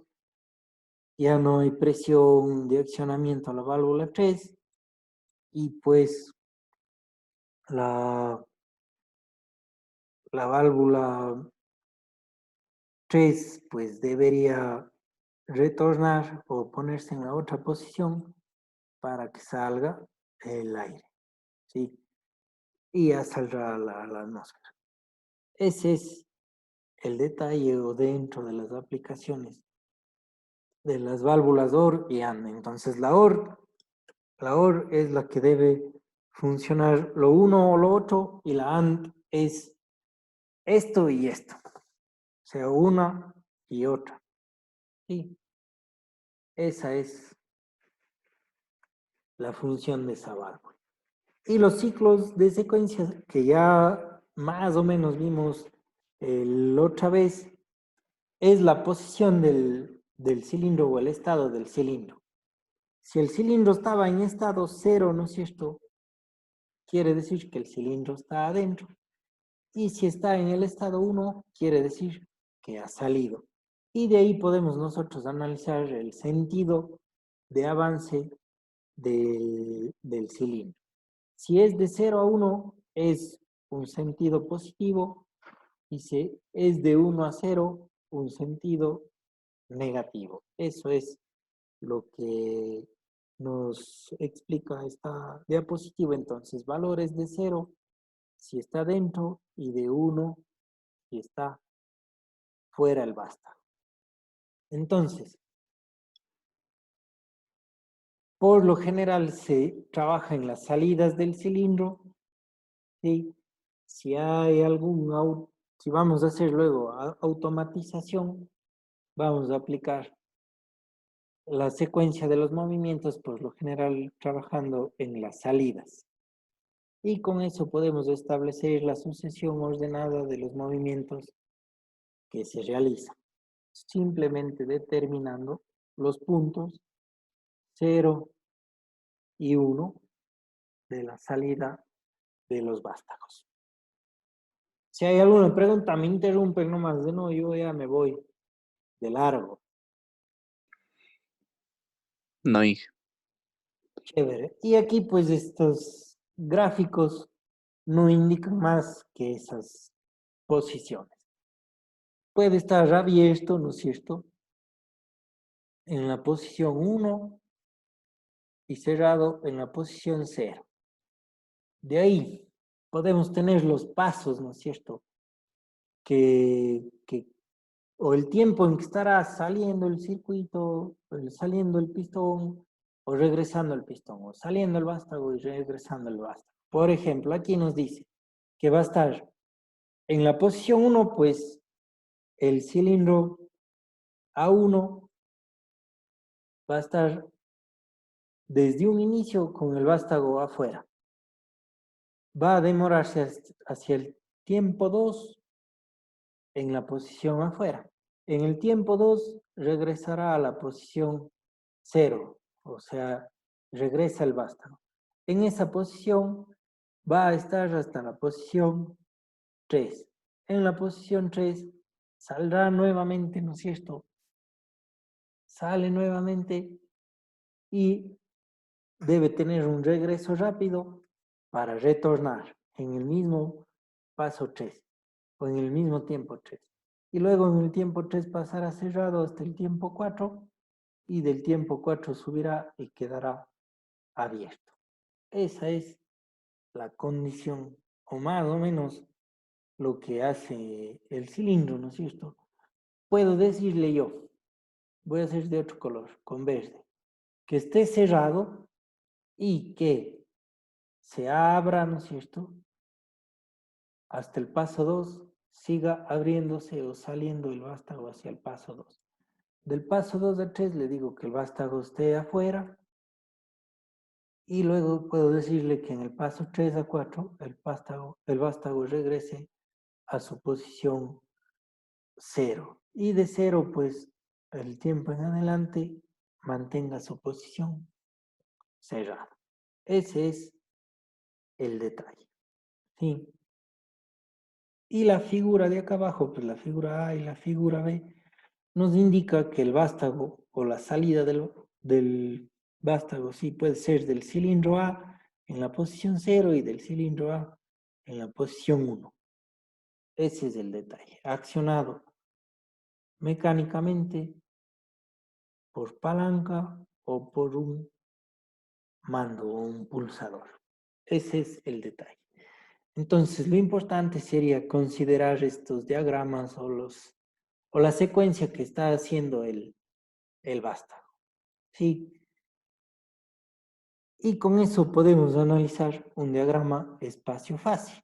ya no hay presión de accionamiento a la válvula 3 y pues la válvula 3 pues debería retornar o ponerse en la otra posición para que salga el aire, ¿sí? Y ya saldrá la atmósfera. Ese es el detalle o dentro de las aplicaciones de las válvulas OR y AND. Entonces la OR es la que debe funcionar lo uno o lo otro y la AND es esto y esto. O sea, una y otra. Sí. Esa es la función de esa válvula. Y los ciclos de secuencia que ya más o menos vimos la otra vez es la posición del cilindro o el estado del cilindro. Si el cilindro estaba en estado 0, ¿no es cierto? Quiere decir que el cilindro está adentro. Y si está en el estado 1, quiere decir que ha salido. Y de ahí podemos nosotros analizar el sentido de avance del cilindro. Si es de 0 a 1, es un sentido positivo, y si es de 1 a 0, un sentido negativo. Eso es lo que nos explica esta diapositiva. Entonces, valores de 0 si está dentro y de 1 si está fuera el vástago. Entonces, por lo general se trabaja en las salidas del cilindro, ¿sí? Si hay si vamos a hacer luego automatización, vamos a aplicar la secuencia de los movimientos, por lo general trabajando en las salidas. Y con eso podemos establecer la sucesión ordenada de los movimientos que se realizan, simplemente determinando los puntos 0 y 1 de la salida de los vástagos. Si hay alguna pregunta, me interrumpen nomás, de no, yo ya me voy de largo. No, Inge. Chévere. Y aquí pues estos gráficos no indican más que esas posiciones. Puede estar abierto, ¿no es cierto?, en la posición 1 y cerrado en la posición 0. De ahí podemos tener los pasos, ¿no es cierto?, o el tiempo en que estará saliendo el circuito, saliendo el pistón, o regresando el pistón, o saliendo el vástago y regresando el vástago. Por ejemplo, aquí nos dice que va a estar en la posición 1, pues el cilindro A1 va a estar desde un inicio con el vástago afuera. Va a demorarse hacia el tiempo 2 en la posición afuera. En el tiempo 2 regresará a la posición 0, o sea, regresa el vástago. En esa posición va a estar hasta la posición 3. En la posición 3 saldrá nuevamente, ¿no es cierto? Sale nuevamente y debe tener un regreso rápido para retornar en el mismo paso 3 o en el mismo tiempo 3. Y luego en el tiempo 3 pasará cerrado hasta el tiempo 4 y del tiempo 4 subirá y quedará abierto. Esa es la condición o más o menos lo que hace el cilindro, ¿no es cierto? Puedo decirle yo, voy a hacer de otro color, con verde, que esté cerrado y que se abra, ¿no es cierto? Hasta el paso 2 siga abriéndose o saliendo el vástago hacia el paso 2. Del paso 2 a 3 le digo que el vástago esté afuera y luego puedo decirle que en el paso 3 a 4 el vástago regrese a su posición 0 y de 0 pues el tiempo en adelante mantenga su posición cerrada. Ese es el detalle. ¿Sí? Y la figura de acá abajo, pues la figura A y la figura B, nos indica que el vástago o la salida del vástago sí puede ser del cilindro A en la posición 0 y del cilindro A en la posición 1. Ese es el detalle. Accionado mecánicamente por palanca o por un mando o un pulsador. Ese es el detalle. Entonces, lo importante sería considerar estos diagramas o la secuencia que está haciendo el vástago. ¿Sí? Y con eso podemos analizar un diagrama espacio-fase.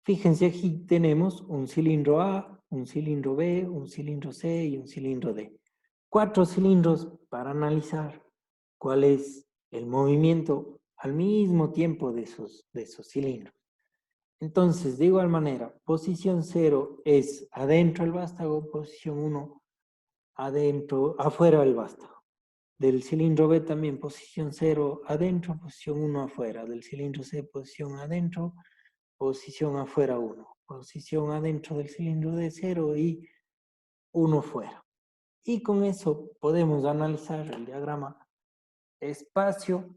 Fíjense, aquí tenemos un cilindro A, un cilindro B, un cilindro C y un cilindro D. 4 cilindros para analizar cuál es el movimiento al mismo tiempo de esos cilindros. Entonces, de igual manera, posición 0 es adentro el vástago, posición 1 adentro, afuera el vástago. Del cilindro B también posición 0 adentro, posición 1 afuera. Del cilindro C posición adentro, posición afuera 1. Posición adentro del cilindro D 0 y 1 fuera. Y con eso podemos analizar el diagrama espacio,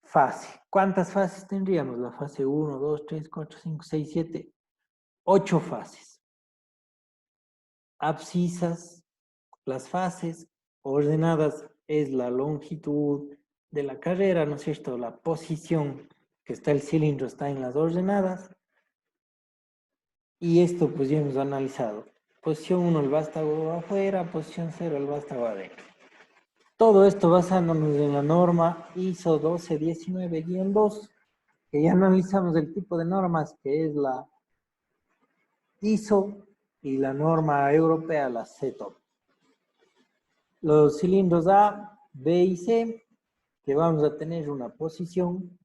fase. ¿Cuántas fases tendríamos? La fase 1, 2, 3, 4, 5, 6, 7, 8 fases. Abscisas, las fases ordenadas es la longitud de la carrera, ¿no es cierto? La posición que está el cilindro está en las ordenadas. Y esto pues ya hemos analizado. Posición 1 el vástago afuera, posición 0 el vástago adentro. Todo esto basándonos en la norma ISO 1219-2, que ya analizamos el tipo de normas que es la ISO y la norma europea, la CETO. Los cilindros A, B y C, que vamos a tener una posición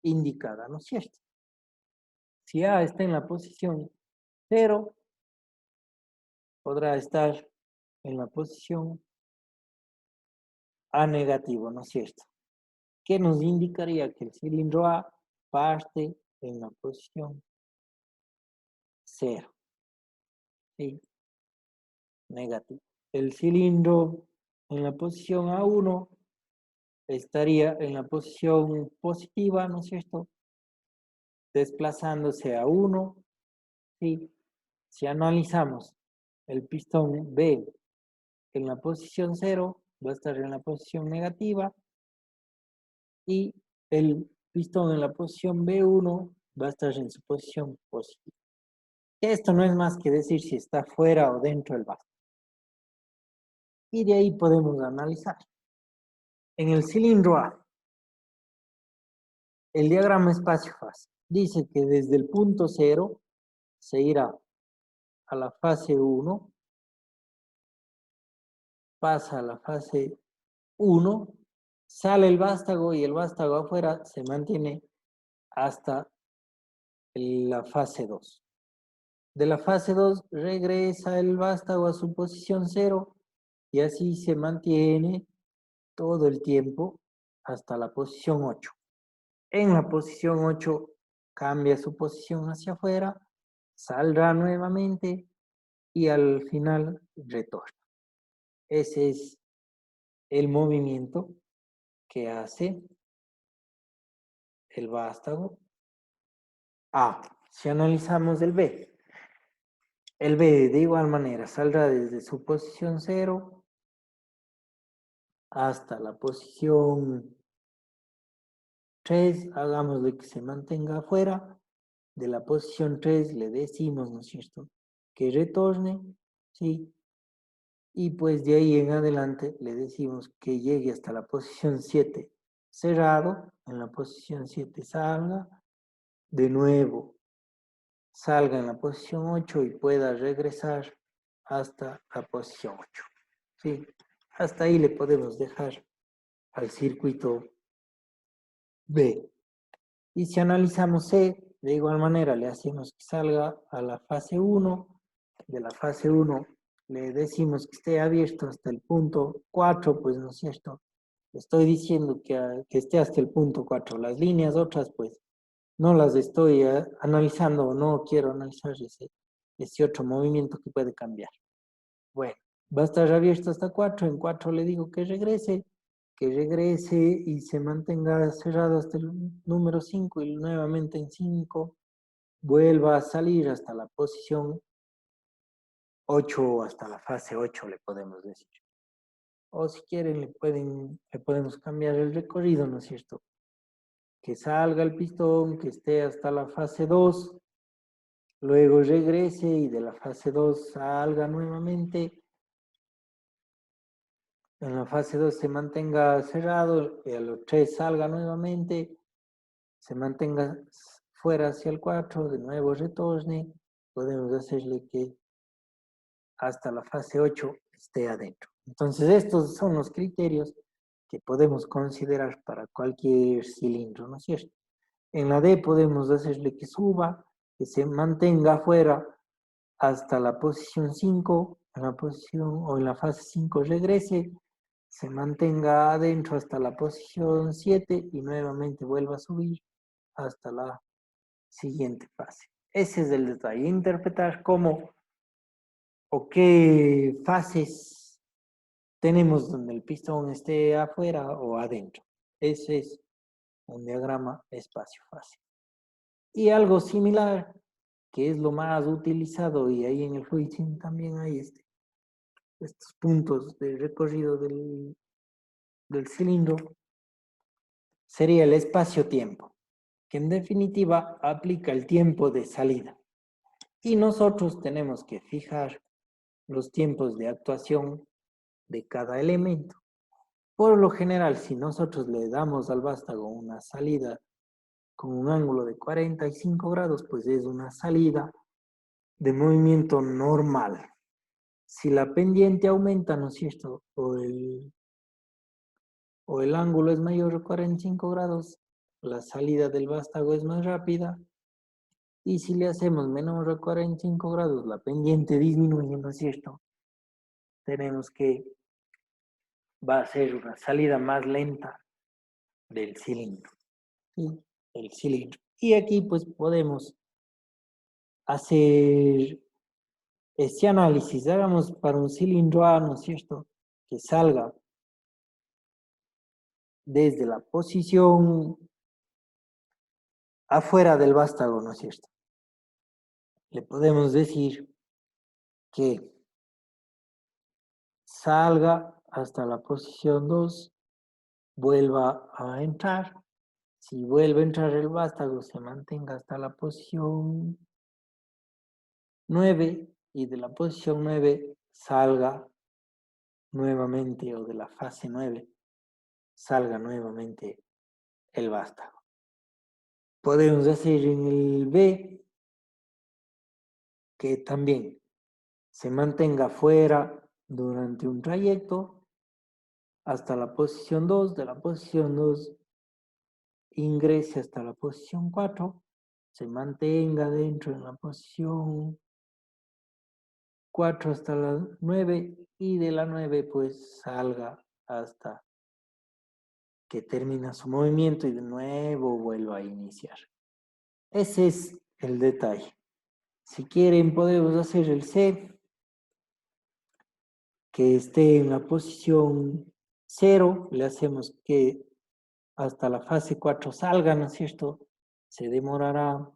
indicada, ¿no es cierto? Si A está en la posición 0, podrá estar en la posición A negativo, ¿no es cierto? Que nos indicaría que el cilindro A parte en la posición 0, ¿sí? Negativo. El cilindro en la posición A1 estaría en la posición positiva, ¿no es cierto? Desplazándose a 1, ¿sí? Si analizamos el pistón B en la posición 0, va a estar en la posición negativa y el pistón en la posición B1 va a estar en su posición positiva. Esto no es más que decir si está fuera o dentro del vástago. Y de ahí podemos analizar. En el cilindro A, el diagrama espacio-fase dice que desde el punto 0 se irá a la fase 1, pasa a la fase 1, sale el vástago y el vástago afuera se mantiene hasta la fase 2. De la fase 2 regresa el vástago a su posición 0 y así se mantiene todo el tiempo hasta la posición 8. En la posición 8 cambia su posición hacia afuera, saldrá nuevamente y al final retorna. Ese es el movimiento que hace el vástago. Si analizamos el B de igual manera saldrá desde su posición 0 hasta la posición 3, hagámosle que se mantenga afuera. De la posición 3 le decimos, ¿no es cierto?, que retorne, ¿sí? Y pues de ahí en adelante le decimos que llegue hasta la posición 7 cerrado, en la posición 7 salga, de nuevo salga en la posición 8 y pueda regresar hasta la posición 8. ¿Sí? Hasta ahí le podemos dejar al circuito B. Y si analizamos C, de igual manera le hacemos que salga a la fase 1. De la fase 1 le decimos que esté abierto hasta el punto 4, pues no es cierto. Estoy diciendo que esté hasta el punto 4. Las líneas otras, pues, no las estoy analizando o no quiero analizar ese otro movimiento que puede cambiar. Bueno, va a estar abierto hasta 4. En 4 le digo que regrese y se mantenga cerrado hasta el número 5 y nuevamente en 5 vuelva a salir hasta la posición 8 o hasta la fase 8 le podemos decir. O si quieren le podemos cambiar el recorrido, ¿no es cierto? Que salga el pistón, que esté hasta la fase 2, luego regrese y de la fase 2 salga nuevamente. En la fase 2 se mantenga cerrado y a los 3 salga nuevamente, se mantenga fuera hacia el 4, de nuevo retorne. Podemos hacerle que hasta la fase 8 esté adentro. Entonces estos son los criterios que podemos considerar para cualquier cilindro, ¿no es cierto? En la D podemos hacerle que suba, que se mantenga afuera hasta la posición 5, en la posición o en la fase 5 regrese, se mantenga adentro hasta la posición 7 y nuevamente vuelva a subir hasta la siguiente fase. Ese es el detalle, interpretar cómo o qué fases tenemos donde el pistón esté afuera o adentro. Ese es un diagrama espacio-fase. Y algo similar, que es lo más utilizado, y ahí en el Fluidsim también hay estos puntos de recorrido del cilindro, sería el espacio-tiempo, que en definitiva aplica el tiempo de salida. Y nosotros tenemos que fijar los tiempos de actuación de cada elemento. Por lo general, si nosotros le damos al vástago una salida con un ángulo de 45 grados, pues es una salida de movimiento normal. Si la pendiente aumenta, ¿no es cierto?, o el ángulo es mayor a 45 grados, la salida del vástago es más rápida. Y si le hacemos menor a 45 grados, la pendiente disminuye, ¿no es cierto? Tenemos que va a ser una salida más lenta del cilindro. ¿Sí? El cilindro. Y aquí pues podemos hacer este análisis. Hagamos para un cilindro A, ¿no es cierto?, que salga desde la posición afuera del vástago, ¿no es cierto? Le podemos decir que salga hasta la posición 2, vuelva a entrar. Si vuelve a entrar el vástago, se mantenga hasta la posición 9 y de la posición 9 salga nuevamente, o de la fase 9 salga nuevamente el vástago. Podemos hacer en el B que también se mantenga fuera durante un trayecto hasta la posición 2, de la posición 2 ingrese hasta la posición 4, se mantenga dentro de la posición 4 hasta la 9 y de la 9 pues salga hasta que termina su movimiento y de nuevo vuelva a iniciar. Ese es el detalle. Si quieren podemos hacer el C, que esté en la posición 0, le hacemos que hasta la fase 4 salga, ¿no es cierto? Se demorará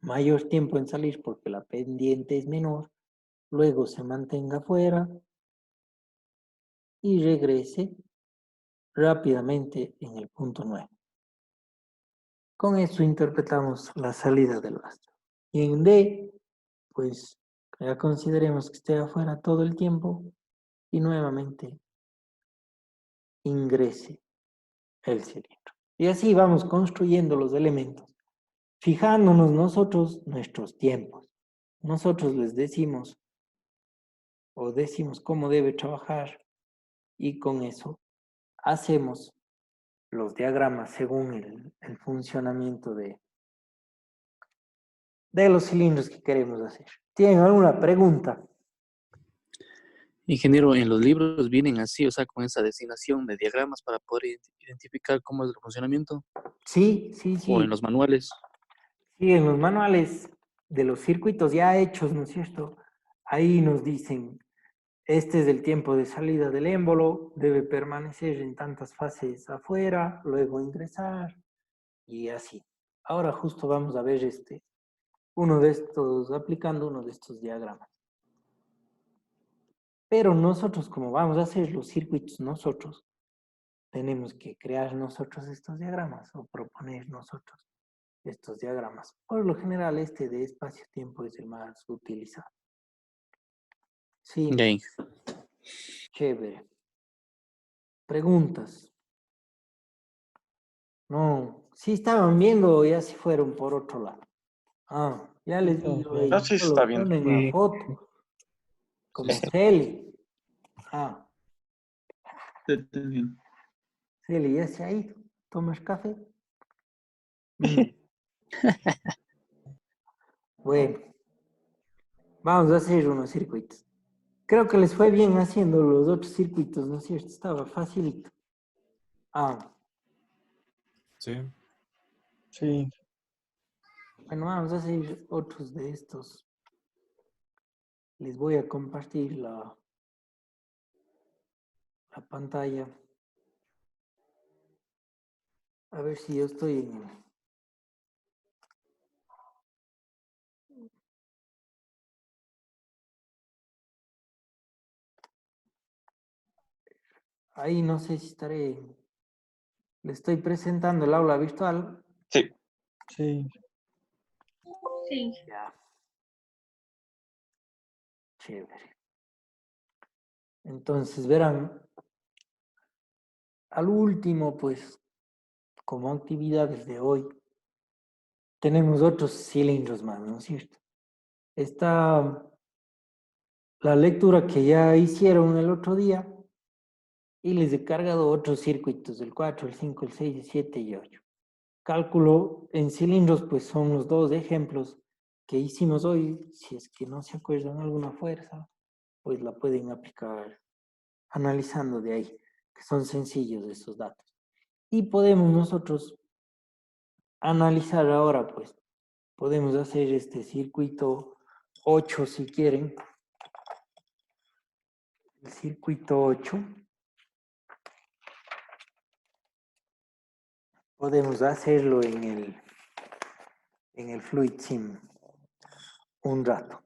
mayor tiempo en salir porque la pendiente es menor, luego se mantenga afuera y regrese rápidamente en el punto 9. Con eso interpretamos la salida del astro. Y en D, pues ya consideremos que esté afuera todo el tiempo y nuevamente ingrese el cilindro. Y así vamos construyendo los elementos, fijándonos nosotros nuestros tiempos. Nosotros les decimos o decimos cómo debe trabajar y con eso hacemos los diagramas según el funcionamiento de los cilindros que queremos hacer. ¿Tienen alguna pregunta? Ingeniero, en los libros vienen así, o sea, con esa designación de diagramas para poder identificar cómo es el funcionamiento, Sí. o en los manuales. Sí, en los manuales de los circuitos ya hechos, ¿no es cierto? Ahí nos dicen, este es el tiempo de salida del émbolo, debe permanecer en tantas fases afuera, luego ingresar y así. Ahora justo vamos a ver aplicando uno de estos diagramas. Pero nosotros, como vamos a hacer los circuitos nosotros, tenemos que crear nosotros estos diagramas o proponer nosotros estos diagramas. Por lo general, este de espacio-tiempo es el más utilizado. Sí, De ahí. chévere. Preguntas. No, sí estaban viendo o ya se fueron por otro lado. Ah, ya les digo, No, sí, solo está bien. ponen la Sí. foto como Celi. Ah, Entendiendo. Celi ya se ha ido. ¿Tomas café? Mm. Bueno, vamos a hacer unos circuitos. Creo que les fue bien haciendo los otros circuitos, ¿no es cierto? Estaba facilito. Ah, Sí. Sí. bueno, vamos a hacer otros de estos. Les voy a compartir la pantalla. A ver si yo estoy en el... Ahí no sé si estaré... Le estoy presentando el aula virtual. Sí. Sí. Sí. Ya. Chévere. Entonces verán, al último, pues, como actividades de hoy, tenemos otros cilindros más, ¿no es cierto? Está la lectura que ya hicieron el otro día y les he cargado otros circuitos, el 4, el 5, el 6, el 7 y 8. Cálculo en cilindros, pues son los dos ejemplos que hicimos hoy. Si es que no se acuerdan alguna fuerza, pues la pueden aplicar analizando de ahí, que son sencillos esos datos. Y podemos nosotros analizar ahora, pues, podemos hacer este circuito 8 si quieren. El circuito 8. Podemos hacerlo en el Fluid Sim un rato.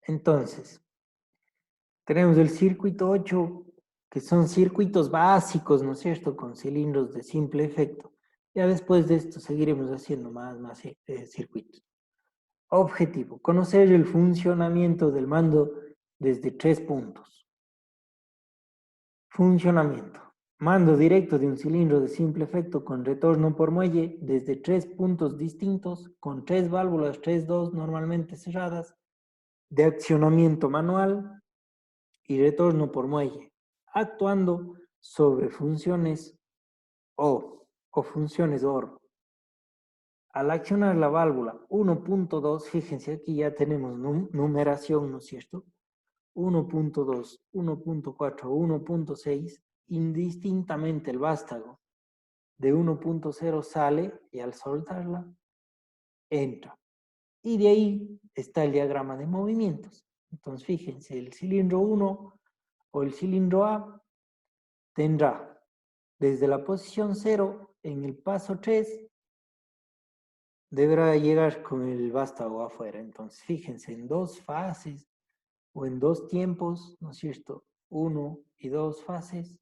Entonces, tenemos el circuito 8, que son circuitos básicos, ¿no es cierto?, con cilindros de simple efecto. Ya después de esto seguiremos haciendo más circuitos. Objetivo, conocer el funcionamiento del mando desde 3 puntos. Funcionamiento. Mando directo de un cilindro de simple efecto con retorno por muelle desde 3 puntos distintos, con 3 válvulas, 3-2 normalmente cerradas, de accionamiento manual y retorno por muelle, actuando sobre funciones O funciones OR. Al accionar la válvula 1.2, fíjense, aquí ya tenemos numeración, ¿no es cierto? 1.2, 1.4, 1.6, indistintamente el vástago de 1.0 sale y al soltarla, entra. Y de ahí está el diagrama de movimientos. Entonces, fíjense, el cilindro 1 o el cilindro A tendrá desde la posición 0 en el paso 3, deberá llegar con el vástago afuera. Entonces, fíjense, en dos fases o en dos tiempos, ¿no es cierto? 1 y 2 fases,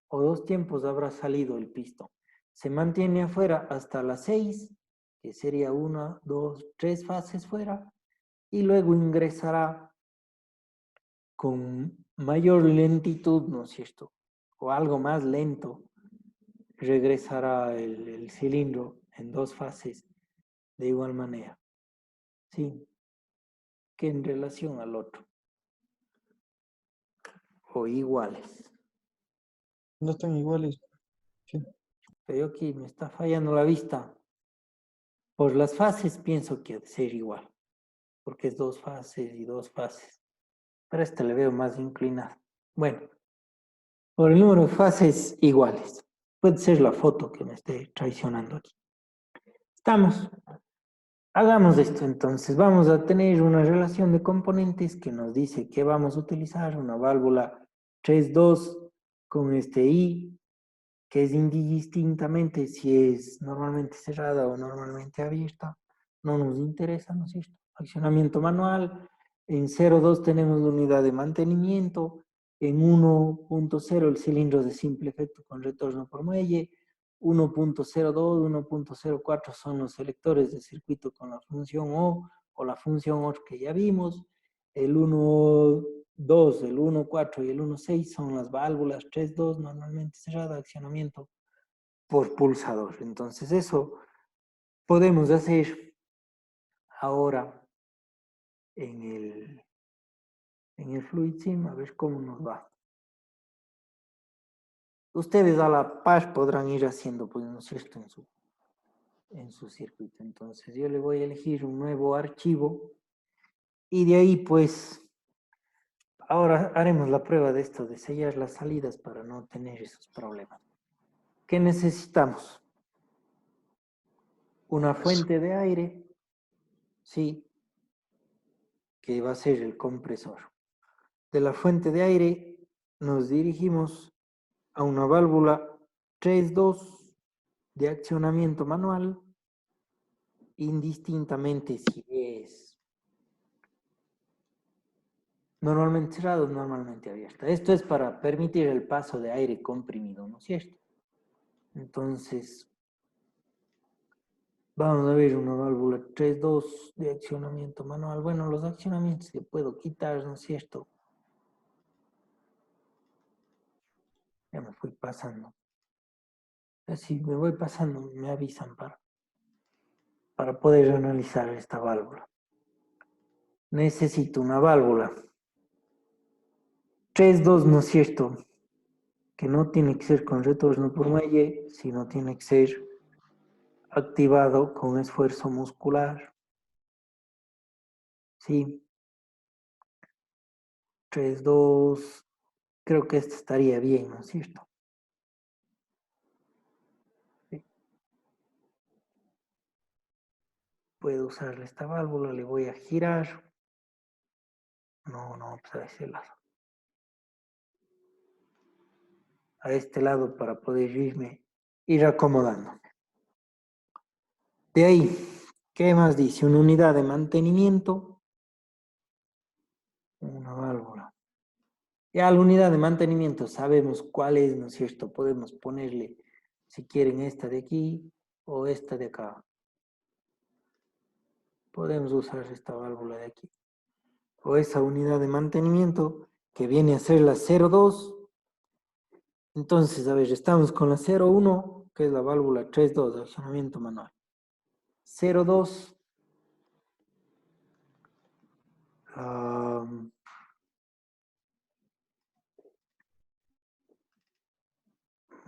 o dos tiempos habrá salido el pistón. Se mantiene afuera hasta las 6, que sería 1, 2, 3 fases fuera, y luego ingresará con mayor lentitud, ¿no es cierto? O algo más lento, regresará el cilindro en dos fases de igual manera, ¿sí? Que en relación al otro, o iguales. No están iguales. Sí. Pero aquí me está fallando la vista. Por las fases pienso que ha de ser igual, porque es dos fases y dos fases. Pero esta le veo más inclinada. Bueno, por el número de fases iguales. Puede ser la foto que me esté traicionando aquí. Estamos. Hagamos esto entonces. Vamos a tener una relación de componentes que nos dice que vamos a utilizar una válvula 3.2 con este I, que es indistintamente si es normalmente cerrada o normalmente abierta. No nos interesa, ¿no es cierto? Accionamiento manual. En 0.2 tenemos la unidad de mantenimiento. En 1.0 el cilindro de simple efecto con retorno por muelle. 1.02, 1.04 son los selectores de circuito con la función o la función OR que ya vimos. El 1.2, el 1.4 y el 1.6 son las válvulas 3.2 normalmente cerrada, accionamiento por pulsador. Entonces eso podemos hacer ahora en el Fluid Sim, a ver cómo nos va. Ustedes a la par podrán ir haciendo, pues, ¿no es cierto?, en su circuito. Entonces yo le voy a elegir un nuevo archivo y de ahí, pues, ahora haremos la prueba de esto, de sellar las salidas para no tener esos problemas. ¿Qué necesitamos? Una fuente de aire, sí, que va a ser el compresor. De la fuente de aire nos dirigimos a una válvula 3.2 de accionamiento manual, indistintamente si es normalmente cerrado o normalmente abierta. Esto es para permitir el paso de aire comprimido, ¿no es cierto? Entonces, vamos a ver una válvula 3.2 de accionamiento manual. Bueno, los accionamientos que puedo quitar, ¿no es cierto? Ya me fui pasando. Si me voy pasando, me avisan para poder analizar esta válvula. Necesito una válvula 3.2, ¿no es cierto? Que no tiene que ser con retorno por muelle, sino tiene que ser activado con esfuerzo muscular. Sí. 3.2, creo que esto estaría bien, ¿no es cierto? Sí. Puedo usar esta válvula, le voy a girar. No, pues a ese lado. A este lado para poder ir acomodando. De ahí, ¿qué más dice? Una unidad de mantenimiento. Una válvula. Ya la unidad de mantenimiento sabemos cuál es, ¿no es cierto? Podemos ponerle, si quieren, esta de aquí o esta de acá. Podemos usar esta válvula de aquí. O esa unidad de mantenimiento que viene a ser la 0.2. Entonces, a ver, estamos con la 0.1, que es la válvula 3.2 de accionamiento manual. 0.2.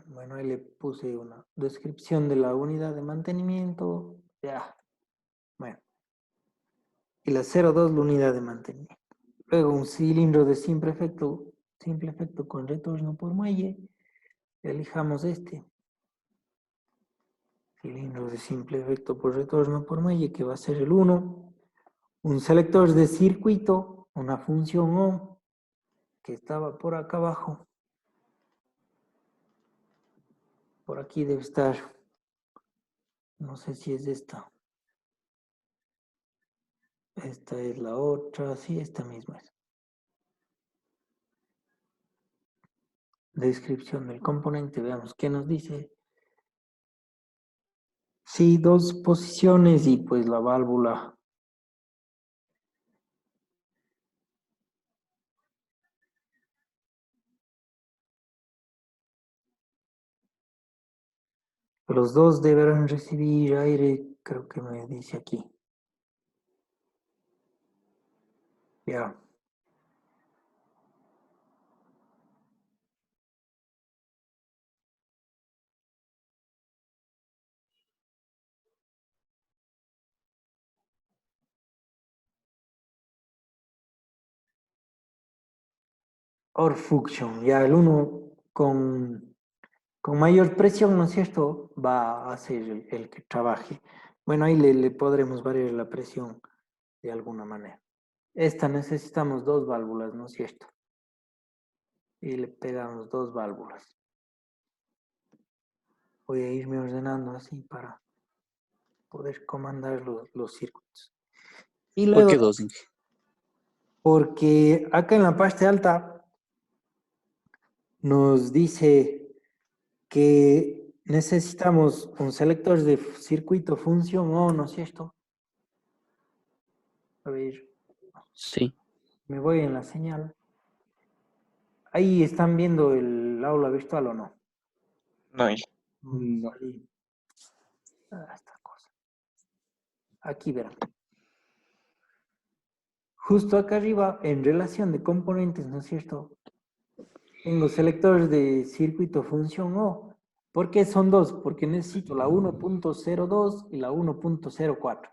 Bueno, ahí le puse una descripción de la unidad de mantenimiento. Ya. Bueno. Y la 0,2 la unidad de mantenimiento. Luego un cilindro de simple efecto con retorno por muelle. Elijamos este. Cilindro de simple efecto por retorno por muelle, que va a ser el 1. Un selector de circuito, una función O, que estaba por acá abajo. Por aquí debe estar. No sé si es esta. Esta es la otra. Sí, esta misma es. Descripción del componente. Veamos qué nos dice. Sí, 2 posiciones y pues la válvula. Los dos deberán recibir aire, creo que me dice aquí. Ya. Or function, ya el uno con mayor presión, ¿no es cierto? Va a ser el que trabaje. Bueno, ahí le podremos variar la presión de alguna manera. Esta necesitamos 2 válvulas, ¿no es cierto? Y le pegamos 2 válvulas. Voy a irme ordenando así para poder comandar los circuitos. Y ¿Por luego, qué 2, Inge? porque acá en la parte alta nos dice que necesitamos un selector de circuito función O, ¿no es cierto? A ver, Sí. me voy en la señal. Ahí están viendo el aula virtual o no. No, Inge. No. Salí. Esta cosa. Aquí verán. Justo acá arriba, en relación de componentes, ¿no es cierto? Tengo selectores de circuito función O. ¿Por qué son 2? Porque necesito la 1.02 y la 1.04.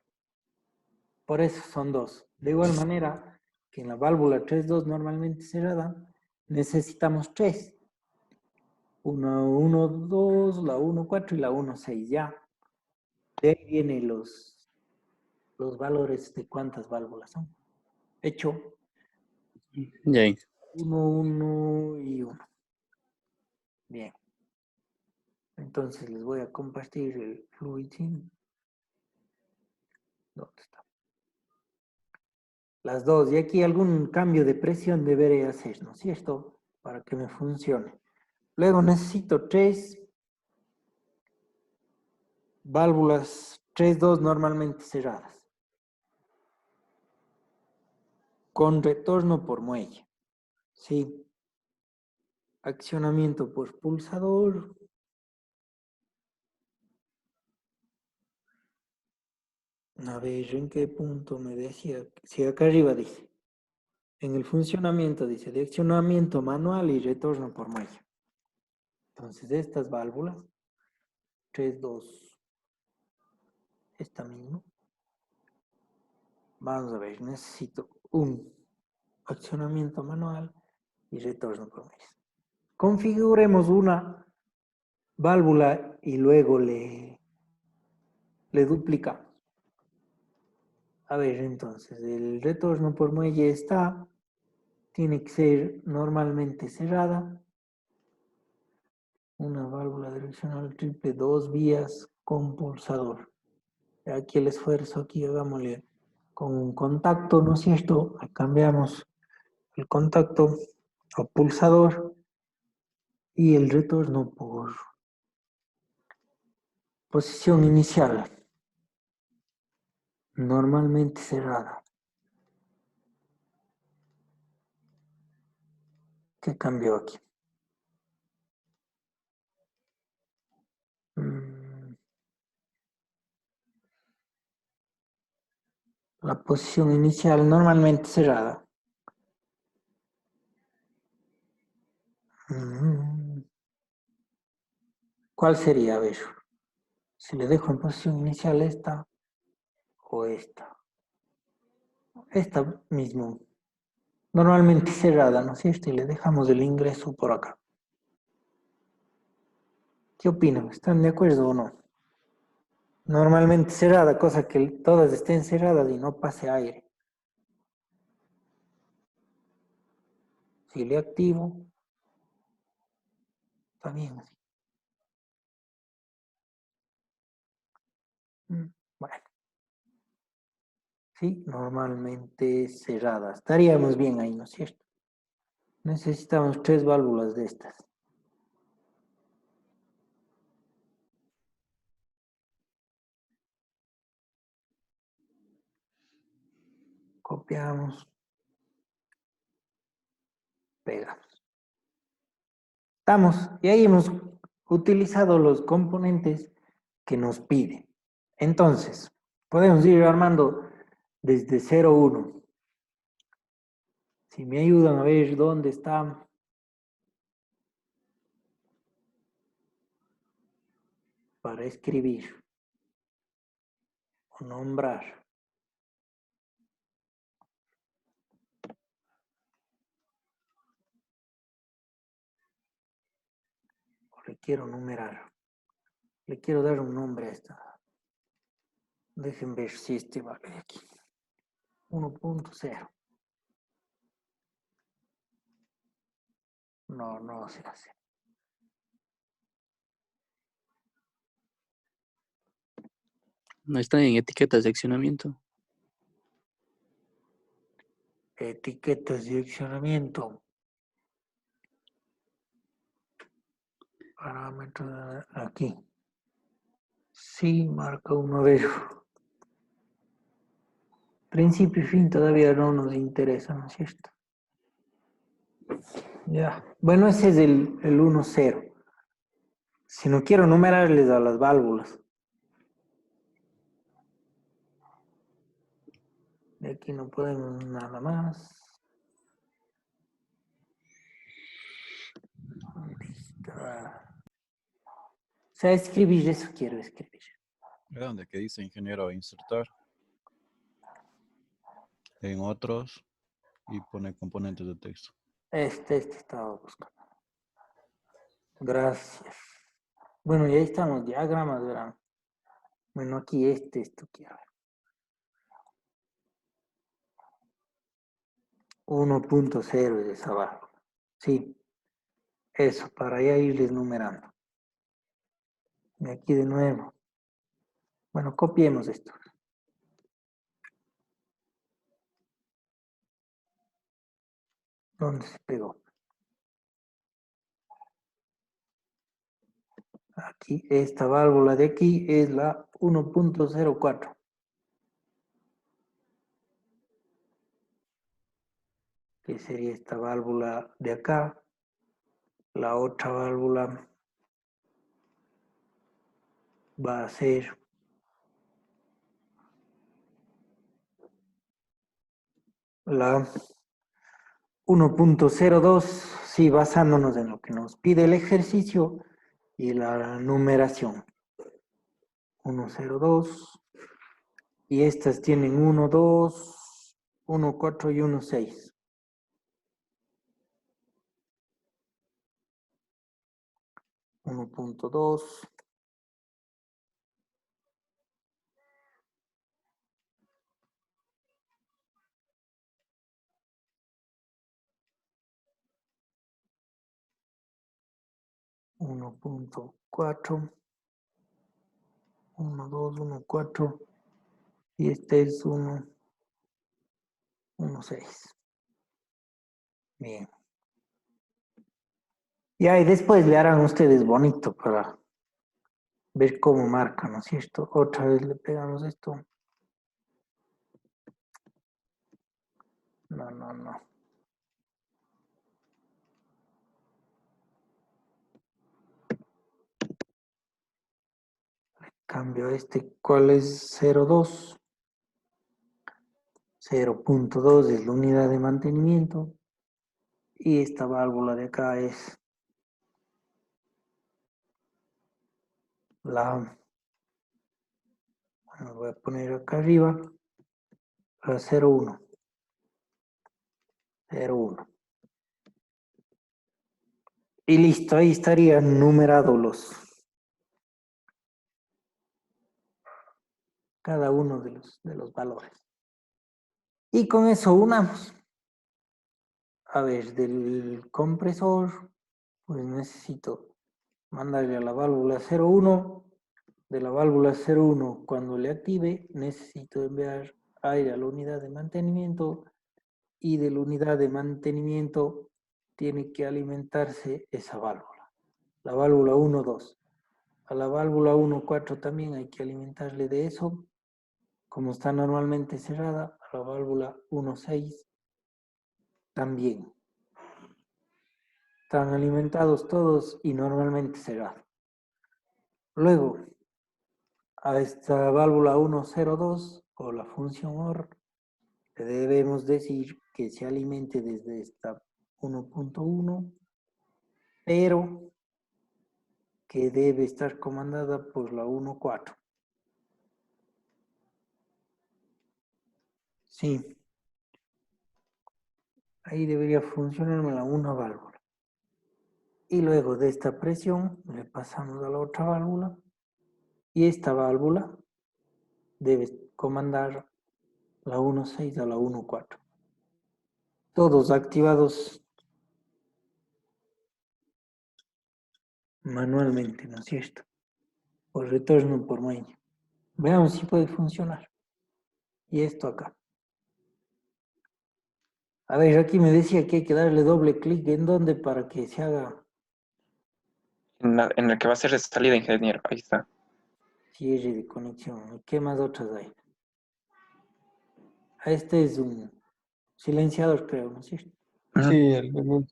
Por eso son 2. De igual manera que en la válvula 3.2 normalmente cerrada, necesitamos 3. 1.1.2, la 1.4 y la 1.6 ya. De ahí vienen los valores de cuántas válvulas son. Hecho, Ya, Inge. 1, 1 y 1. Bien. Entonces les voy a compartir el FluidSim. ¿Dónde está? Las dos. Y aquí algún cambio de presión deberé hacer, ¿no es cierto? Para que me funcione. Luego necesito 3 válvulas 3.2 normalmente cerradas. Con retorno por muelle. Sí. Accionamiento por pulsador. A ver, ¿en qué punto me decía? Sí, acá arriba dice. En el funcionamiento dice de accionamiento manual y retorno por muelle. Entonces estas válvulas, 3.2, esta misma. Vamos a ver, necesito un accionamiento manual y retorno por muelle. Configuremos una válvula y luego le duplicamos. A ver, entonces, el retorno por muelle tiene que ser normalmente cerrada. Una válvula direccional triple, 2 vías con pulsador. Aquí el esfuerzo, aquí hagámosle con un contacto, ¿no es cierto? Cambiamos el contacto o pulsador y el retorno por posición inicial. Normalmente cerrada. ¿Qué cambió aquí? La posición inicial normalmente cerrada. ¿Cuál sería? A ver, si le dejo en posición inicial esta, o esta. Esta mismo. Normalmente cerrada, ¿no es cierto? Y le dejamos el ingreso por acá. ¿Qué opinan? ¿Están de acuerdo o no? Normalmente cerrada, cosa que todas estén cerradas y no pase aire. Si le activo, está bien así. Bueno, sí, normalmente cerrada. Estaríamos bien ahí, ¿no es cierto? Necesitamos 3 válvulas de estas. Copiamos, pegamos. Estamos, y ahí hemos utilizado los componentes que nos pide. Entonces, podemos ir armando desde 0, 1. Si me ayudan a ver dónde está para escribir o nombrar. O le quiero numerar. Le quiero dar un nombre a esta. Dejen ver si este vale de aquí. 1.0. No, no se hace. No está en etiquetas de accionamiento. Etiquetas de accionamiento. Parámetros aquí. Sí, marca 1. A ver. Principio y fin todavía no nos interesa, ¿no es cierto? Ya. Bueno, ese es el 1, 0. Si no quiero numerarles a las válvulas. De aquí no podemos nada más. O sea, escribir eso quiero escribir. Es donde que dice ingeniero insertar en otros y pone componentes de texto. Este estaba buscando. Gracias. Bueno, y ahí están los diagramas, verán. Bueno, aquí esto quiero ver. 1.0 es esa válvula. Sí, eso, para ya irles numerando. Y aquí de nuevo. Bueno, copiemos esto. ¿Dónde se pegó? Aquí, esta válvula de aquí es la 1.04. Que sería esta válvula de acá. La otra válvula va a ser la 1.02, sí, basándonos en lo que nos pide el ejercicio y la numeración. 1.02 y estas tienen 1.2, 1.4 y 1.6. 1.2. 1.4, 1.2, 1.4 y este es 1.6. Bien. Y ahí después le harán ustedes bonito para ver cómo marca, ¿no es cierto? Otra vez le pegamos esto. No, no, no. Cambio este, ¿cuál es 0.2? 0.2 es la unidad de mantenimiento. Y esta válvula de acá es la Lo voy a poner acá arriba. A 0,1. 0,1. Y listo, ahí estarían numerados cada uno de los valores. Y con eso unamos. A ver, del compresor, pues necesito mandarle a la válvula 0,1. De la válvula 0,1, cuando le active, necesito enviar aire a la unidad de mantenimiento. Y de la unidad de mantenimiento tiene que alimentarse esa válvula. La válvula 1,2. A la válvula 1,4 también hay que alimentarle de eso. Como está normalmente cerrada, a la válvula 1,6 también. Están alimentados todos y normalmente cerrados. Luego, a esta válvula 1,02 o la función OR, le debemos decir que se alimente desde esta 1,1, pero que debe estar comandada por la 1,4. Sí. Ahí debería funcionarme la una válvula. Y luego de esta presión le pasamos a la otra válvula. Y esta válvula debe comandar la 1,6 a la 1,4. Todos activados manualmente, ¿no es cierto? Por retorno por maña. Veamos si puede funcionar. Y esto acá. A ver, aquí me decía que hay que darle doble clic en donde para que se haga En el que va a ser de salida, ingeniero. Ahí está. cierre de conexión. ¿Qué más otras hay? Este es un silenciador, creo, ¿no es cierto? Ujú. Sí, el último.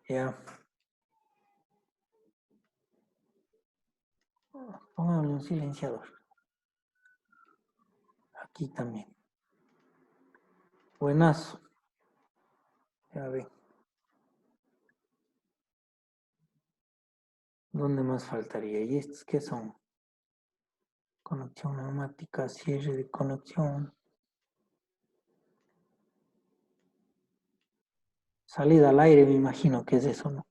Ya. Pongámosle un silenciador. Aquí también. Buenazo. Ya ve. ¿Dónde más faltaría? ¿Y estos qué son? Conexión neumática, cierre de conexión. Salida al aire, me imagino que es eso, ¿no?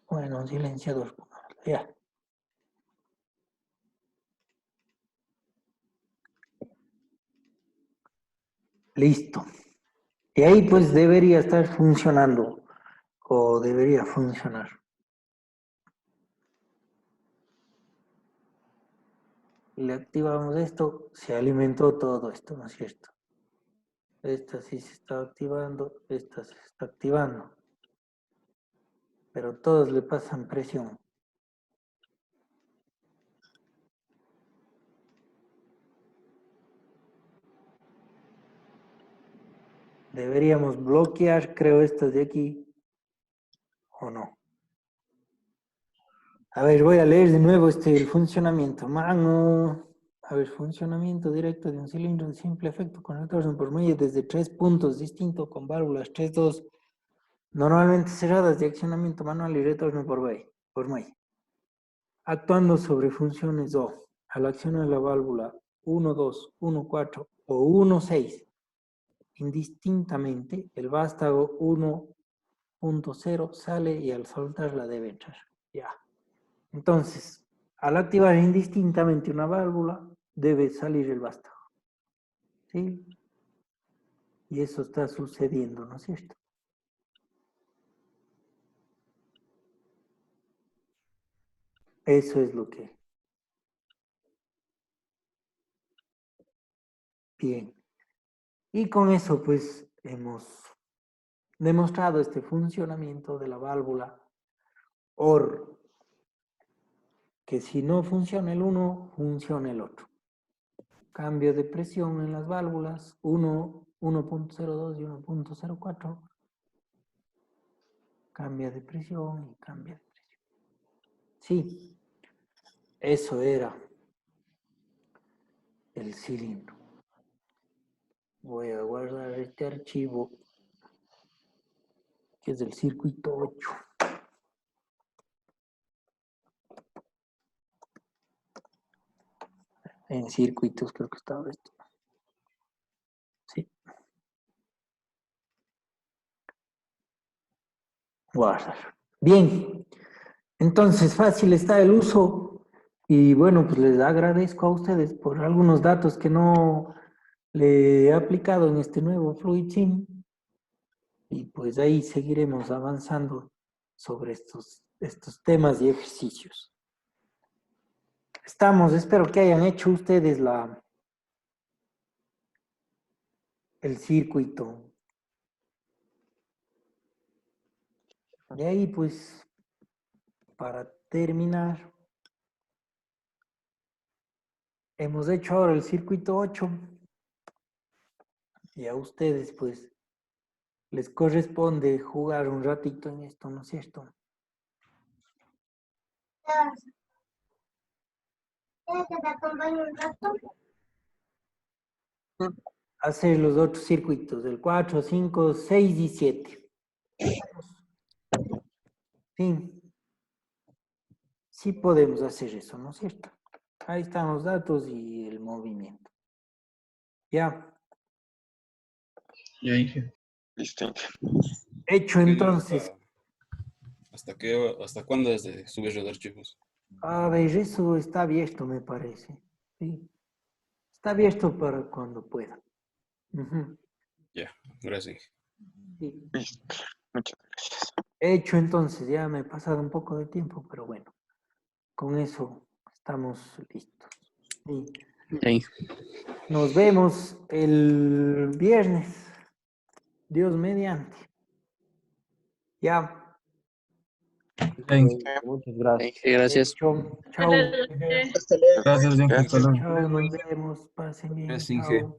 Bueno, un silenciador. Ya. Listo. Y ahí pues debería estar funcionando. O debería funcionar. Le activamos esto, se alimentó todo esto, ¿no es cierto? Esta sí se está activando, esta se está activando. Pero todos le pasan presión. Deberíamos bloquear, creo, estas de aquí. ¿O no? A ver, voy a leer de nuevo el funcionamiento. Mano. A ver, funcionamiento directo de un cilindro de simple efecto con retorno por medio desde 3 puntos distintos con válvulas 3,2 normalmente cerradas de accionamiento manual y retorno por medio. Actuando sobre funciones O. Al accionar la válvula 1,2, 1,4 o 1,6 indistintamente, el vástago 1,0 sale y al soltarla debe entrar. Ya. Entonces, al activar indistintamente una válvula, debe salir el vástago. ¿Sí? Y eso está sucediendo, ¿no es cierto? Eso es lo que... Bien. Y con eso, pues, hemos demostrado este funcionamiento de la válvula OR, que si no funciona el uno, funciona el otro. Cambio de presión en las válvulas, 1.02 y 1.04. Cambia de presión y cambia de presión. Sí, eso era el cilindro. Voy a guardar este archivo, que es del circuito 8. En circuitos creo que estaba esto. Sí. Guardar. Bien. Entonces, fácil está el uso. Y bueno, pues les agradezco a ustedes por algunos datos que no le he aplicado en este nuevo FluidSim. Y pues ahí seguiremos avanzando sobre estos temas y ejercicios. Espero que hayan hecho ustedes el circuito. Y ahí pues, para terminar, hemos hecho ahora el circuito 8. Y a ustedes pues les corresponde jugar un ratito en esto, ¿no es cierto? Hacer los otros circuitos, el 4, 5, 6 y 7. Sí podemos hacer eso, ¿no es cierto? Ahí están los datos y el movimiento. Ya. Ya, Inge. Listo. Hecho entonces. ¿Hasta cuándo es de subir los archivos? A ver, eso está abierto, me parece. Sí. Está abierto para cuando pueda. Ujú. Ya, gracias. Sí. Listo. Muchas gracias. Hecho entonces, ya me he pasado un poco de tiempo, pero bueno, con eso estamos listos. Sí. Ahí. Nos vemos el viernes. Dios mediante. Ya. Ya, Inge, muchas gracias. Gracias. Chao. Hasta luego. Gracias, Inge. Hasta Gracias. luego. Chao, nos vemos. Pasen bien. Gracias, Inge. Chao.